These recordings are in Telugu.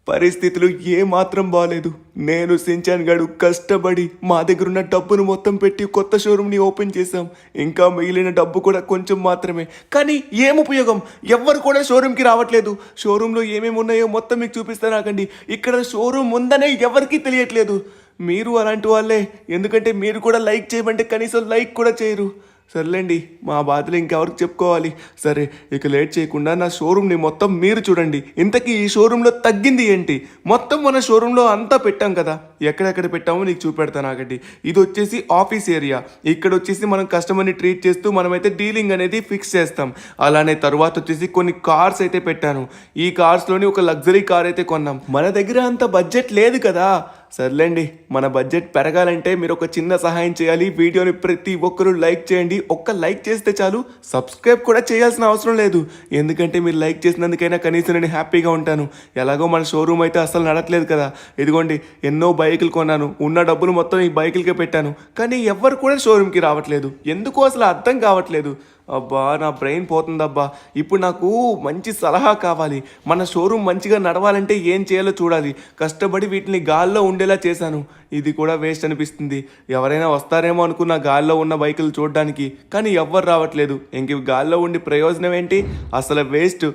పరిస్థితులు ఏమాత్రం బాలేదు. నేను సించాన్ గడు కష్టపడి మా దగ్గర ఉన్న డబ్బును మొత్తం పెట్టి కొత్త షోరూమ్ని ఓపెన్ చేశాం. ఇంకా మిగిలిన డబ్బు కూడా కొంచెం మాత్రమే. కానీ ఏం ఉపయోగం? ఎవ్వరు కూడా షోరూమ్కి రావట్లేదు. షోరూంలో ఏమేమి ఉన్నాయో మొత్తం మీకు చూపిస్తానాకండి. ఇక్కడ షోరూమ్ ఉందనే ఎవరికీ తెలియట్లేదు. మీరు అలాంటి వాళ్ళే. ఎందుకంటే మీరు కూడా లైక్ చేయమంటే కనీసం లైక్ కూడా చేయరు. సర్లేండి, మా బాధలు ఇంకెవరికి చెప్పుకోవాలి. సరే, ఇక లేట్ చేయకుండా నా షోరూమ్ని మొత్తం మీరు చూడండి. ఇంతకీ ఈ షోరూంలో తగ్గింది ఏంటి? మొత్తం మన షోరూంలో అంతా పెట్టాం కదా, ఎక్కడెక్కడ పెట్టామో నీకు చూపెడతాను ఆగండి. ఇది వచ్చేసి ఆఫీస్ ఏరియా. ఇక్కడ వచ్చేసి మనం కస్టమర్ని ట్రీట్ చేస్తూ మనమైతే డీలింగ్ అనేది ఫిక్స్ చేస్తాం. అలానే తర్వాత వచ్చేసి కొన్ని కార్స్ అయితే పెట్టాను. ఈ కార్స్లోని ఒక లగ్జరీ కార్ అయితే కొన్నాం. మన దగ్గర అంత బడ్జెట్ లేదు కదా. సర్లేండి, మన బడ్జెట్ పెరగాలంటే మీరు ఒక చిన్న సహాయం చేయాలి. వీడియోని ప్రతి ఒక్కరూ లైక్ చేయండి. ఒక్క లైక్ చేస్తే చాలు. సబ్స్క్రైబ్ కూడా చేయాల్సిన అవసరం లేదు. ఎందుకంటే మీరు లైక్ చేసినందుకైనా కనీసం నేను హ్యాపీగా ఉంటాను. ఎలాగో మన షోరూమ్ అయితే అసలు నడట్లేదు కదా. ఇదిగోండి, ఎన్నో బైకులు కొన్నాను. ఉన్న డబ్బులు మొత్తం ఈ బైకులకే పెట్టాను. కానీ ఎవ్వరు కూడా షోరూమ్కి రావట్లేదు. ఎందుకు అసలు అర్థం కావట్లేదు. అబ్బా, నా బ్రెయిన్ పోతుందబ్బా. ఇప్పుడు నాకు మంచి సలహా కావాలి. మన షోరూమ్ మంచిగా నడవాలంటే ఏం చేయాలో చూడాలి. కష్టపడి వీటిని గాల్లో ఉండేలా చేశాను. ఇది కూడా వేస్ట్ అనిపిస్తుంది. ఎవరైనా వస్తారేమో అనుకున్న గాల్లో ఉన్న బైకులు చూడడానికి, కానీ ఎవ్వరు రావట్లేదు. ఇంక గాల్లో ఉండి ప్రయోజనం ఏంటి? అసలు వేస్ట్.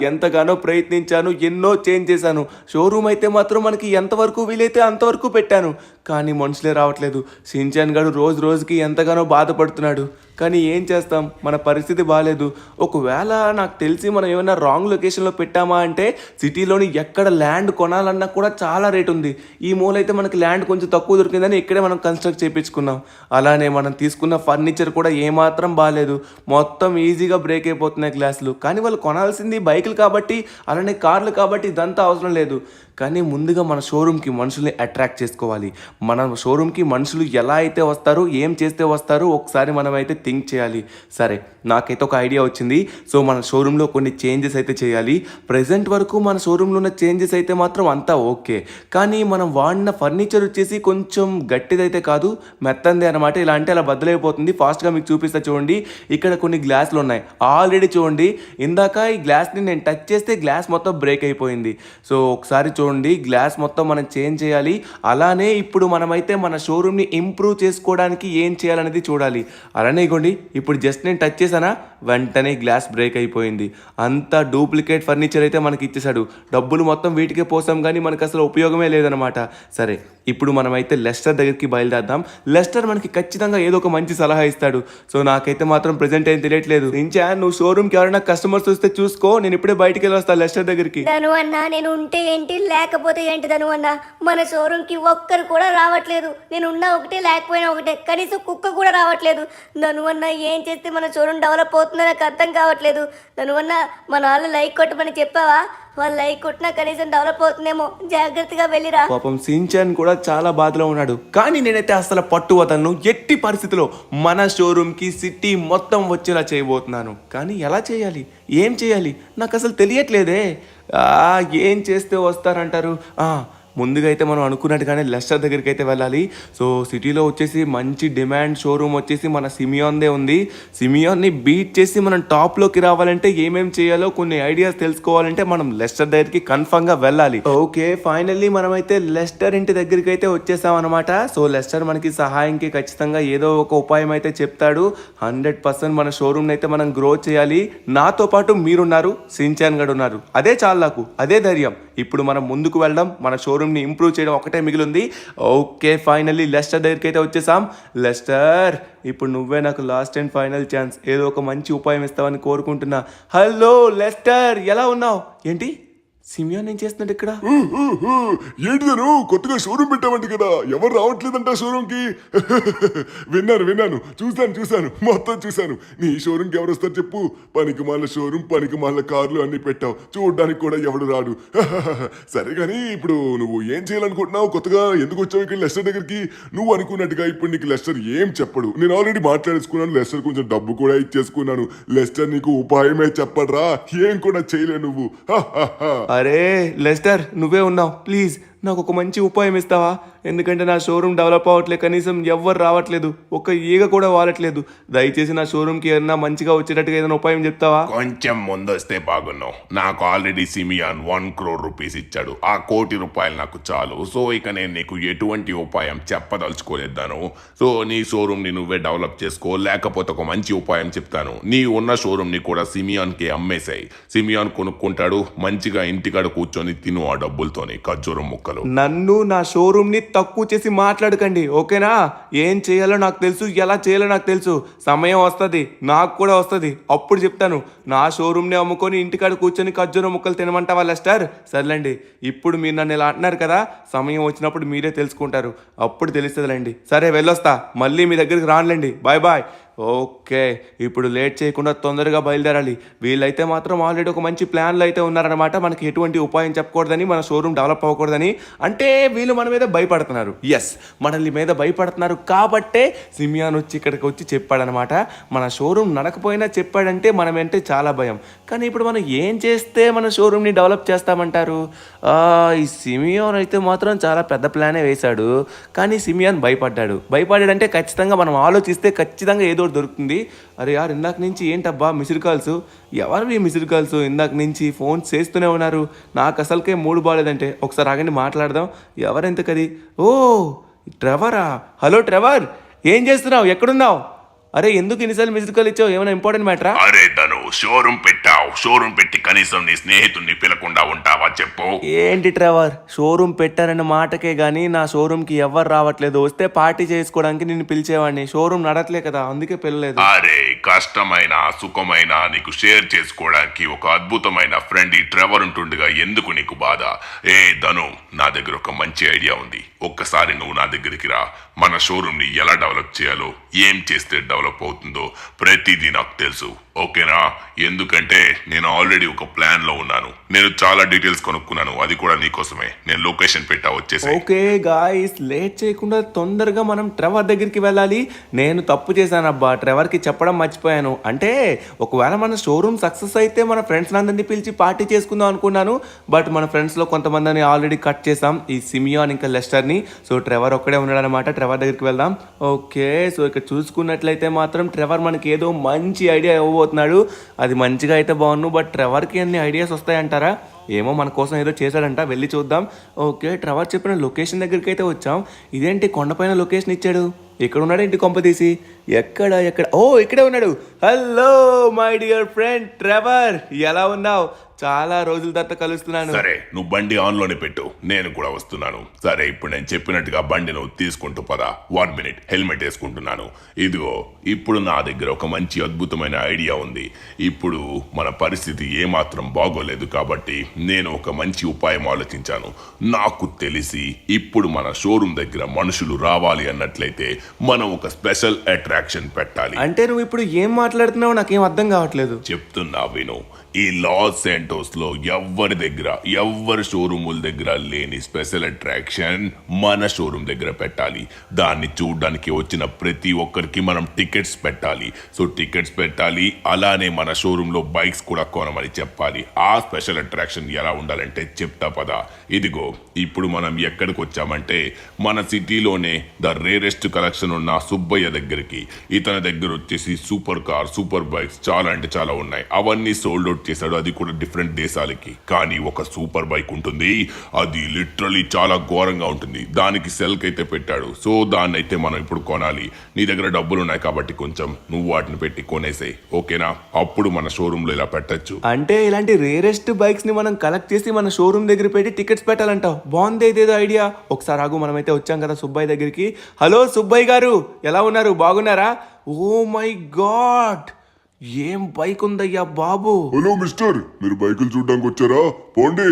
ఎంతగానో ప్రయత్నించాను, ఎన్నో చేంజ్ చేశాను. షోరూమ్ అయితే మాత్రం మనకి ఎంతవరకు వీలైతే అంతవరకు పెట్టాను. కానీ మనుషులే రావట్లేదు. షిన్చాన్ గారు రోజు రోజుకి ఎంతగానో బాధపడుతున్నాడు. కానీ ఏం చేస్తాం, మన పరిస్థితి బాగాలేదు. ఒకవేళ నాకు తెలిసి మనం ఏమైనా రాంగ్ లొకేషన్లో పెట్టామా అంటే సిటీలోని ఎక్కడ ల్యాండ్ కొనాలన్నా కూడా చాలా రేట్ ఉంది. ఈ మూలైతే మనకి ల్యాండ్ కొంచెం తక్కువ దొరికిందని ఇక్కడే మనం కన్స్ట్రక్ట్ చేయించుకున్నాం. అలానే మనం తీసుకున్న ఫర్నిచర్ కూడా ఏమాత్రం బాగాలేదు. మొత్తం ఈజీగా బ్రేక్ అయిపోతున్నాయి గ్లాసులు. కానీ వాళ్ళు కొనాల్సింది బైకులు కాబట్టి, అలానే కార్లు కాబట్టి ఇదంతా అవసరం లేదు. కానీ ముందుగా మన షోరూమ్కి మనుషుల్ని అట్రాక్ట్ చేసుకోవాలి. మన షోరూమ్కి మనుషులు ఎలా అయితే వస్తారో, ఏం చేస్తే వస్తారో ఒకసారి మనం అయితే థింక్ చేయాలి. సరే, నాకైతే ఒక ఐడియా వచ్చింది. సో మన షోరూంలో కొన్ని చేంజెస్ అయితే చేయాలి. ప్రజెంట్ వరకు మన షోరూంలో ఉన్న చేంజెస్ అయితే మాత్రం అంతా ఓకే. కానీ మనం వాడిన ఫర్నిచర్ వచ్చేసి కొంచెం గట్టిదైతే కాదు, మెత్తంది అనమాట. ఇలా అంటే అలా బద్దలైపోతుంది. ఫాస్ట్గా మీకు చూపిస్తా చూడండి. ఇక్కడ కొన్ని గ్లాసులు ఉన్నాయి. ఆల్రెడీ చూడండి, ఇందాక ఈ గ్లాస్ని నేను టచ్ చేస్తే గ్లాస్ మొత్తం బ్రేక్ అయిపోయింది. సో ఒకసారి చూడండి, గ్లాస్ మొత్తం మనం చేంజ్ చేయాలి. అలానే ఇప్పుడు మనమైతే మన షోరూమ్ని ఇంప్రూవ్ చేసుకోవడానికి ఏం చేయాలనేది చూడాలి. అలానే ఇగోండి, ఇప్పుడు జస్ట్ నేను టచ్ చేశానా, వెంటనే గ్లాస్ బ్రేక్ అయిపోయింది. అంతా డూప్లికేట్ ఫర్నిచర్ అయితే మనకి ఇచ్చేసాడు. డబ్బులు మొత్తం వీటికే పోసాం, కానీ మనకు అసలు ఉపయోగమే లేదనమాట. సరే, ఇప్పుడు మనమైతే లెస్టర్ దగ్గరికి బయలుదేద్దాం. లెస్టర్ మనకి ఖచ్చితంగా ఏదో ఒక మంచి సలహా ఇస్తాడు. సో నాకైతే మాత్రం ప్రెజెంట్ ఏం తెలియట్లేదు. ఇంకా నువ్వు షోరూమ్కి ఎవరైనా కస్టమర్స్ వస్తే చూసుకో, నేను ఇప్పుడే బయటికి వెళ్ళి వస్తాను లెస్టర్ దగ్గరికి. ధను అన్న, నేను ఉంటే ఏంటి లేకపోతే ఏంటి ధను అన్న, మన షోరూమ్కి ఒక్కరు కూడా రావట్లేదు. నేను ఉన్నా ఒకటే లేకపోయినా ఒకటే, కనీసం కుక్క కూడా రావట్లేదు. ధను అన్న, ఏం చేస్తే మన షోరూమ్ డెవలప్ అవుతుందో నాకు అర్థం కావట్లేదు. ధను అన్న, మన వాళ్ళు లైక్ కొట్టమని చెప్పావా? వాళ్ళు లైక్ కొట్టినా కనీసం డెవలప్ అవుతుందేమో, జాగ్రత్తగా వెళ్ళిరా. పాపం సించాన్ కూడా చాలా బాధలో ఉన్నాడు. కానీ నేనైతే అసలు పట్టు వదలను. ఎట్టి పరిస్థితిలో మన షోరూమ్కి సిటీ మొత్తం వచ్చేలా చేయబోతున్నాను. కానీ ఎలా చేయాలి, ఏం చేయాలి నాకు అసలు తెలియట్లేదే. ఏం చేస్తే వస్తారంటారు? ముందుగా అయితే మనం అనుకున్నట్టుగానే లెస్టర్ దగ్గరికి అయితే వెళ్ళాలి. సో సిటీలో వచ్చేసి మంచి డిమాండ్ షోరూమ్ వచ్చేసి మన సిమియాన్దే ఉంది. సిమియాన్ని బీట్ చేసి మనం టాప్లోకి రావాలంటే ఏమేం చేయాలో కొన్ని ఐడియాస్ తెలుసుకోవాలంటే మనం లెస్టర్ దగ్గరికి కన్ఫర్మ్గా వెళ్ళాలి. ఓకే, ఫైనల్లీ మనమైతే లెస్టర్ ఇంటి దగ్గరికి అయితే వచ్చేసాం అనమాట. సో లెస్టర్ మనకి సహాయంకి ఖచ్చితంగా ఏదో ఒక ఉపాయం అయితే చెప్తాడు. 100% మన షోరూమ్ అయితే మనం గ్రో చేయాలి. నాతో పాటు మీరున్నారు, సించాన్ గడు ఉన్నారు. అదే చాలు నాకు, అదే ధైర్యం. ఇప్పుడు మనం ముందుకు వెళ్దాం. మన షోరూమ్ని ఇంప్రూవ్ చేయడం ఒకటే మిగిలింది. ఓకే, ఫైనల్లీ లెస్టర్ దగ్గరికి అయితే వచ్చేసాం. లెస్టర్, ఇప్పుడు నువ్వే నాకు లాస్ట్ అండ్ ఫైనల్ ఛాన్స్. ఏదో ఒక మంచి ఉపాయం ఇస్తావని కోరుకుంటున్నా. హలో లెస్టర్, ఎలా ఉన్నావు? ఏంటి సిమియాన్ ఏం చేస్తున్నాడు ఇక్కడ? ఏంటిదను కొత్తగా షోరూమ్ పెట్టామంట కదా, ఎవరు రావట్లేదంట షోరూమ్కి. విన్నాను, చూశాను, మొత్తం చూశాను. నీ షోరూమ్కి ఎవరు వస్తారు చెప్పు? పనికి మాల షోరూమ్, పనికి మాల కార్లు అన్ని పెట్టావు, చూడడానికి కూడా ఎవడు రాడు. సరే కానీ ఇప్పుడు నువ్వు ఏం చేయాలనుకుంటున్నావు? కొత్తగా ఎందుకు వచ్చావు ఇక్కడ లెస్టర్ దగ్గరికి? నువ్వు అనుకున్నట్టుగా ఇప్పుడు నీకు లెస్టర్ ఏం చెప్పడు. నేను ఆల్రెడీ మాట్లాడేసుకున్నాను. లెస్టర్ కొంచెం డబ్బు కూడా ఇచ్చేసుకున్నాను. లెస్టర్ నీకు ఉపాయమే చెప్పడరా, ఏం కూడా చేయలే నువ్వు. అరే లెస్టర్, నువ్వే ఉన్నావు. ప్లీజ్ నాకు ఒక మంచి ఉపాయం ఇస్తావా? ఎందుకంటే నా షోరూమ్ డెవలప్ అవ్వట్లేదు, కనీసం ఎవ్వరు రావట్లేదు, ఒక్క ఈగ కూడా వాలట్లేదు. దయచేసి నా షోరూమ్కి ఏదైనా మంచిగా వచ్చేటట్టుగా ఏదైనా ఉపాయం చెప్తావా? కొంచెం ముందొస్తే బాగున్నావు. నాకు ఆల్రెడీ సిమియాన్ 1 crore రూపీస్ ఇచ్చాడు. ఆ 1 కోటి రూపాయలు నాకు చాలు. సో ఇక నేను నీకు ఎటువంటి ఉపాయం చెప్పదలుచుకోలేదాను. సో నీ షోరూమ్ని నువ్వే డెవలప్ చేసుకో, లేకపోతే ఒక మంచి ఉపాయం చెప్తాను. నీ ఉన్న షోరూమ్ని కూడా సిమియాన్కి అమ్మేశాయి. సిమియాన్ కొనుక్కుంటాడు, మంచిగా ఇంటికాడ కూర్చొని తిను ఆ డబ్బులతోని ఖర్జూరం ముక్కలు. నన్ను నా షోరూమ్ని తక్కువ చేసి మాట్లాడకండి, ఓకేనా? ఏం చేయాలో నాకు తెలుసు, ఎలా చేయాలో నాకు తెలుసు. సమయం వస్తుంది, నాకు కూడా వస్తుంది, అప్పుడు చెప్తాను. నా షోరూమ్ని అమ్ముకొని ఇంటికాడ కూర్చొని ఖర్జూరం ముక్కలు తినమంటావా లెస్టర్? సర్లేండి, ఇప్పుడు మీరు నన్ను ఇలా అంటున్నారు కదా, సమయం వచ్చినప్పుడు మీరే తెలుసుకుంటారు, అప్పుడు తెలుస్తుందిలేండి. సరే వెళ్ళొస్తా, మళ్ళీ మీ దగ్గరికి రానులేండి. Bye bye. ఓకే, ఇప్పుడు లేట్ చేయకుండా తొందరగా బయలుదేరాలి. వీళ్ళైతే మాత్రం ఆల్రెడీ ఒక మంచి ప్లాన్లో అయితే ఉన్నారనమాట. మనకి ఎటువంటి ఉపాయం చెప్పకూడదని, మన షోరూమ్ డెవలప్ అవ్వకూడదని. అంటే వీళ్ళు మన మీద భయపడుతున్నారు. ఎస్, మనల్ని మీద భయపడుతున్నారు కాబట్టే సిమియాన్ వచ్చి ఇక్కడికి వచ్చి చెప్పాడనమాట. మన షోరూమ్ నడకపోయినా చెప్పాడంటే మనం అంటే చాలా భయం. కానీ ఇప్పుడు మనం ఏం చేస్తే మన షోరూమ్ని డెవలప్ చేస్తామంటారు? ఈ సిమియాన్ అయితే మాత్రం చాలా పెద్ద ప్లానే వేశాడు, కానీ సిమియాన్ భయపడ్డాడంటే ఖచ్చితంగా మనం ఆలోచిస్తే ఖచ్చితంగా ఏదో దొరుకుతుంది. అరే యార్, ఇందాక నుంచి ఏంటబ్బా మిస్డ్ కాల్స్? ఎవరు మిస్డ్ కాల్స్? ఇందాక నుంచి ఫోన్ చేస్తూనే ఉన్నారు. నాకు అసలుకే మూడు బాగాలేదంటే ఒకసారి ఆగండి మాట్లాడదాం. ఎవరెంతకది? ఓ ట్రెవరా. హలో ట్రెవర్, ఏం చేస్తున్నావు? ఎక్కడున్నావు? అరే ఎందుకు ఇన్నిసార్లు మిస్డ్ కాల్ ఇచ్చావు? ఏమైనా ఇంపార్టెంట్ మ్యాటరా? అరే తను షోరూమ్ పెట్టావు, షోరూమ్ పెట్టి కనీసం నీ స్నేహితుడిని పిలకుండా ఉంటావా చెప్పు? ఏంటి ట్రెవర్, షోరూమ్ పెట్టారన్న మాటకే గానీ నా షోరూమ్కి ఎవరు రావట్లేదు. వస్తే పార్టీ చేసుకోవడానికి నిన్ను పిలిచేవాడిని. షోరూమ్ నడట్లే కదా, అందుకే పిలలేదు. అరే కష్టమైన సుఖమైన నీకు షేర్ చేసుకోవడానికి ఒక అద్భుతమైన ఫ్రెండ్ ఈ ట్రెవర్ ఉంటుండగా ఎందుకు నీకు బాధ? ఏ ధను, నా దగ్గర ఒక మంచి ఐడియా ఉంది. ఒక్కసారి నువ్వు నా దగ్గరికి రా. మన షోరూమ్ని ఎలా డెవలప్ చేయాలో, ఏం చేస్తే డెవలప్ అవుతుందో ప్రతిదీ నాకు తెలుసు, ఓకేనా? ఎందుకంటే నేను ఆల్రెడీ ఒక ప్లాన్ లో ఉన్నాను. నేను చాలా డీటెయిల్స్ కొనుక్కున్నాను, అది కూడా నీకోసమే. నేను లొకేషన్ పెట్టా, వచ్చేసి. ఓకే గాయ్స్, లేట్ చేయకుండా తొందరగా మనం ట్రెవర్ దగ్గరికి వెళ్ళాలి. నేను తప్పు చేశానబ్బా, ట్రెవర్కి చెప్పడం మర్చిపోయాను. అంటే ఒకవేళ మన షోరూమ్ సక్సెస్ అయితే మన ఫ్రెండ్స్ అందరినీ పిలిచి పార్టీ చేసుకుందాం అనుకున్నాను. బట్ మన ఫ్రెండ్స్లో కొంతమందిని ఆల్రెడీ కట్ చేసాం, ఈ సిమియాన్ ఇంకా లెస్టర్ని. సో ట్రెవర్ ఒక్కడే ఉన్నాడనమాట. ట్రెవర్ దగ్గరికి వెళ్దాం. ఓకే, సో ఇక్కడ చూసుకున్నట్లయితే మాత్రం ట్రెవర్ మనకి ఏదో మంచి ఐడియా ఇవ్వబోతున్నాడు. అది మంచిగా అయితే బాగున్నాను, బట్ ట్రెవర్కి అన్ని ఐడియాస్ వస్తాయంటారా? ఏమో మన కోసం ఏదో చేశాడంట, వెళ్ళి చూద్దాం. ఓకే, ట్రెవర్ చెప్పిన లొకేషన్ దగ్గరికి అయితే వచ్చాం. ఇదేంటి కొండపైన లొకేషన్ ఇచ్చాడు? ఇక్కడ ఉన్నాడు ఏంటి కొంప తీసి? ఎక్కడ? ఓ ఇక్కడే ఉన్నాడు. Hello my dear friend Trevor, ఎలా ఉన్నావు? చాలా రోజుల తర్వాత కలుస్తున్నాను. సరే, నువ్వు బండి ఆన్ లోనే పెట్టు, నేను కూడా వస్తున్నాను. సరే, ఇప్పుడు నేను చెప్పినట్టుగా బండి నువ్వు తీసుకుంటూ పదా. 1 minute, హెల్మెట్ వేసుకుంటున్నాను. ఇదిగో, ఇప్పుడు నా దగ్గర ఒక మంచి అద్భుతమైన ఐడియా ఉంది. ఇప్పుడు మన పరిస్థితి ఏమాత్రం బాగోలేదు కాబట్టి నేను ఒక మంచి ఉపాయం ఆలోచించాను. నాకు తెలిసి ఇప్పుడు మన షోరూమ్ దగ్గర మనుషులు రావాలి అన్నట్లయితే మనం ఒక స్పెషల్ అట్రాక్షన్ పెట్టాలి. అంటే నువ్వు ఇప్పుడు ఏం మాట్లాడుతున్నావు? నాకేం అర్థం కావట్లేదు. చెప్తున్నా విను. ఈ లాస్ సెంటోస్ లో ఎవ్వరి షోరూముల దగ్గర లేని స్పెషల్ అట్రాక్షన్ మన షోరూమ్ దగ్గర పెట్టాలి. దాన్ని చూడడానికి వచ్చిన ప్రతి ఒక్కరికి మనం టికెట్స్ పెట్టాలి. సో టికెట్స్ పెట్టాలి, అలానే మన షోరూమ్ లో బైక్స్ కూడా కొనమని చెప్పాలి. ఆ స్పెషల్ అట్రాక్షన్ ఎలా ఉండాలంటే చెప్తా పదా. ఇదిగో, ఇప్పుడు మనం ఎక్కడికి వచ్చామంటే మన సిటీలోనే ద రేరెస్ట్ కలెక్షన్ ఉన్న సుబ్బయ్య దగ్గరికి. ఇతని దగ్గర వచ్చేసి సూపర్ బైక్స్ చాలా అంటే చాలా ఉన్నాయి. అవన్నీ సోల్డ్ అవుట్ చేశాడు, అది కూడా డిఫరెంట్ దేశాలకి. కానీ ఒక సూపర్ బైక్ ఉంటుంది, అది లిటరలీ చాలా ఘోరంగా ఉంటుంది. దానికి సెల్క్ అయితే పెట్టాడు. సో దాన్ని అయితే మనం ఇప్పుడు కొనాలి. నీ దగ్గర డబ్బులు ఉన్నాయి కాబట్టి కొంచెం నువ్వు వాటిని పెట్టి కొనేసాయి, ఓకేనా? అప్పుడు మన షోరూమ్ లో ఇలా పెట్టచ్చు. అంటే ఇలాంటి రేరెస్ట్ బైక్స్ ని మనం కలెక్ట్ చేసి మన షోరూమ్ దగ్గర పెట్టి టికెట్స్ పెట్టాలంటావు? బాగుంది ఇదేదో ఐడియా. ఒకసారి ఆగు, మనమైతే వచ్చాం కదా సుబ్బయ్య దగ్గరికి. హలో సుబ్బయ్య గారు, ఎలా ఉన్నారు? బాగున్నారా? ఓ మై గాడ్, ఏం బైక్ ఉందయ్యా బాబు. హలో మిస్టర్, మీరు బైకులు చూడడానికి వచ్చారా? పోండి,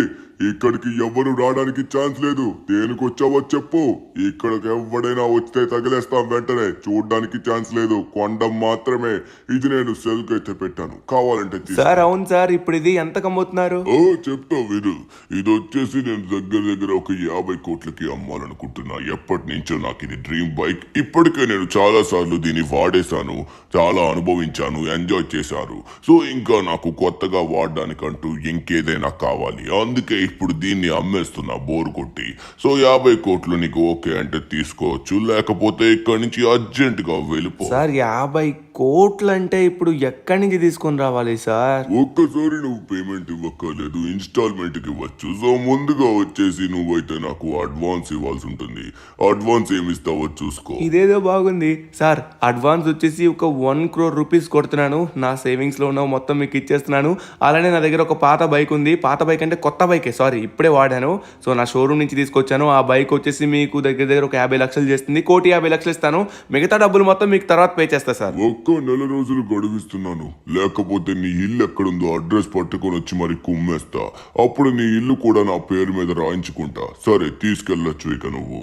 ఇక్కడికి ఎవ్వరు రావడానికి ఛాన్స్ లేదు. దేనికి వచ్చావో చెప్పు. ఇక్కడికి ఎవడైనా వస్తే తగిలేస్తాం వెంటనే. చూడడానికి ఛాన్స్ లేదు, కొండం మాత్రమే. ఇది నేను సెల్క్ అయితే పెట్టాను, కావాలంటే సార్. అవును సార్, ఇప్పుడు ఇది ఎంత అమ్ముతున్నారు? చెప్తా విను. ఇది వచ్చేసి నేను దగ్గర ఒక 50 కోట్లకి అమ్మాలనుకుంటున్నా. ఎప్పటి నుంచో నాకు ఇది డ్రీమ్ బైక్. ఇప్పటికే నేను చాలా సార్లు దీన్ని వాడేశాను, చాలా అనుభవించాను, ఎంజాయ్ చేశాను. సో ఇంకా నాకు కొత్తగా వాడడానికంటూ ఇంకేదైనా కావాలి. అందుకే ఇప్పుడు దీన్ని అమ్మేస్తున్నా బోర్ కొట్టి. సో 50 కోట్లు నీకు ఓకే అంటే తీసుకోవచ్చు, లేకపోతే ఇక్కడి నుంచి అర్జెంటుగా వెళ్ళిపో. సార్ 50 కోట్లు అంటే ఇప్పుడు ఎక్కడి నుంచి తీసుకొని రావాలి సార్? ఒక్కసారి నువ్వు పేమెంట్ ఇవ్వక్కర్లేదు, ఇన్స్టాల్మెంట్ కి ఇవ్వచ్చు. సో ముందుగా వచ్చేసి నువ్వైతే నాకు అడ్వాన్స్ ఇవ్వాల్సి ఉంటుంది. అడ్వాన్స్ ఏమి ఇస్తావో చూసుకో. ఇదేదో బాగుంది సార్. అడ్వాన్స్ వచ్చేసి ఒక 1 crore రూపీస్ కొడుతున్నాను. నా సేవింగ్స్లో ఉన్న మొత్తం మీకు ఇచ్చేస్తున్నాను. అలానే నా దగ్గర ఒక పాత బైక్ ఉంది. పాత బైక్ అంటే కొత్త బైకే, సారీ ఇప్పుడే వాడాను. సో నా షోరూమ్ నుంచి తీసుకొచ్చాను. ఆ బైక్ వచ్చేసి మీకు దగ్గర ఒక 50 లక్షలు చేస్తుంది. 1,50,00,000 ఇస్తాను. మిగతా డబ్బులు మొత్తం మీకు తర్వాత పే చేస్తా సార్. ఒక్క నెల రోజులు గడువిస్తున్నాను, లేకపోతే నీ ఇల్లు ఎక్కడుందో అడ్రస్ పట్టుకొని వచ్చి మరి కుమ్మేస్తా. అప్పుడు నీ ఇల్లు కూడా నా పేరు మీద రాయించుకుంటా. సరే తీసుకెళ్ళొచ్చు ఇక నువ్వు.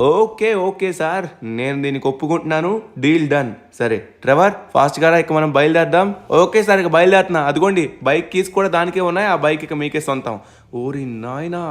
ఓకే సార్, నేను దీనికి ఒప్పుకుంటున్నాను. Deal done. సరే ట్రెవర్, ఫాస్ట్ గా ఇక మనం బయలుదేరదాం. ఓకే సార్, ఇక బయలుదేరుతున్నా. అదిగోండి బైక్ కీస్ కూడా దానికే ఉన్నాయి. ఆ బైక్ ఇక మీకే సొంతం. ఓరి నాయనా,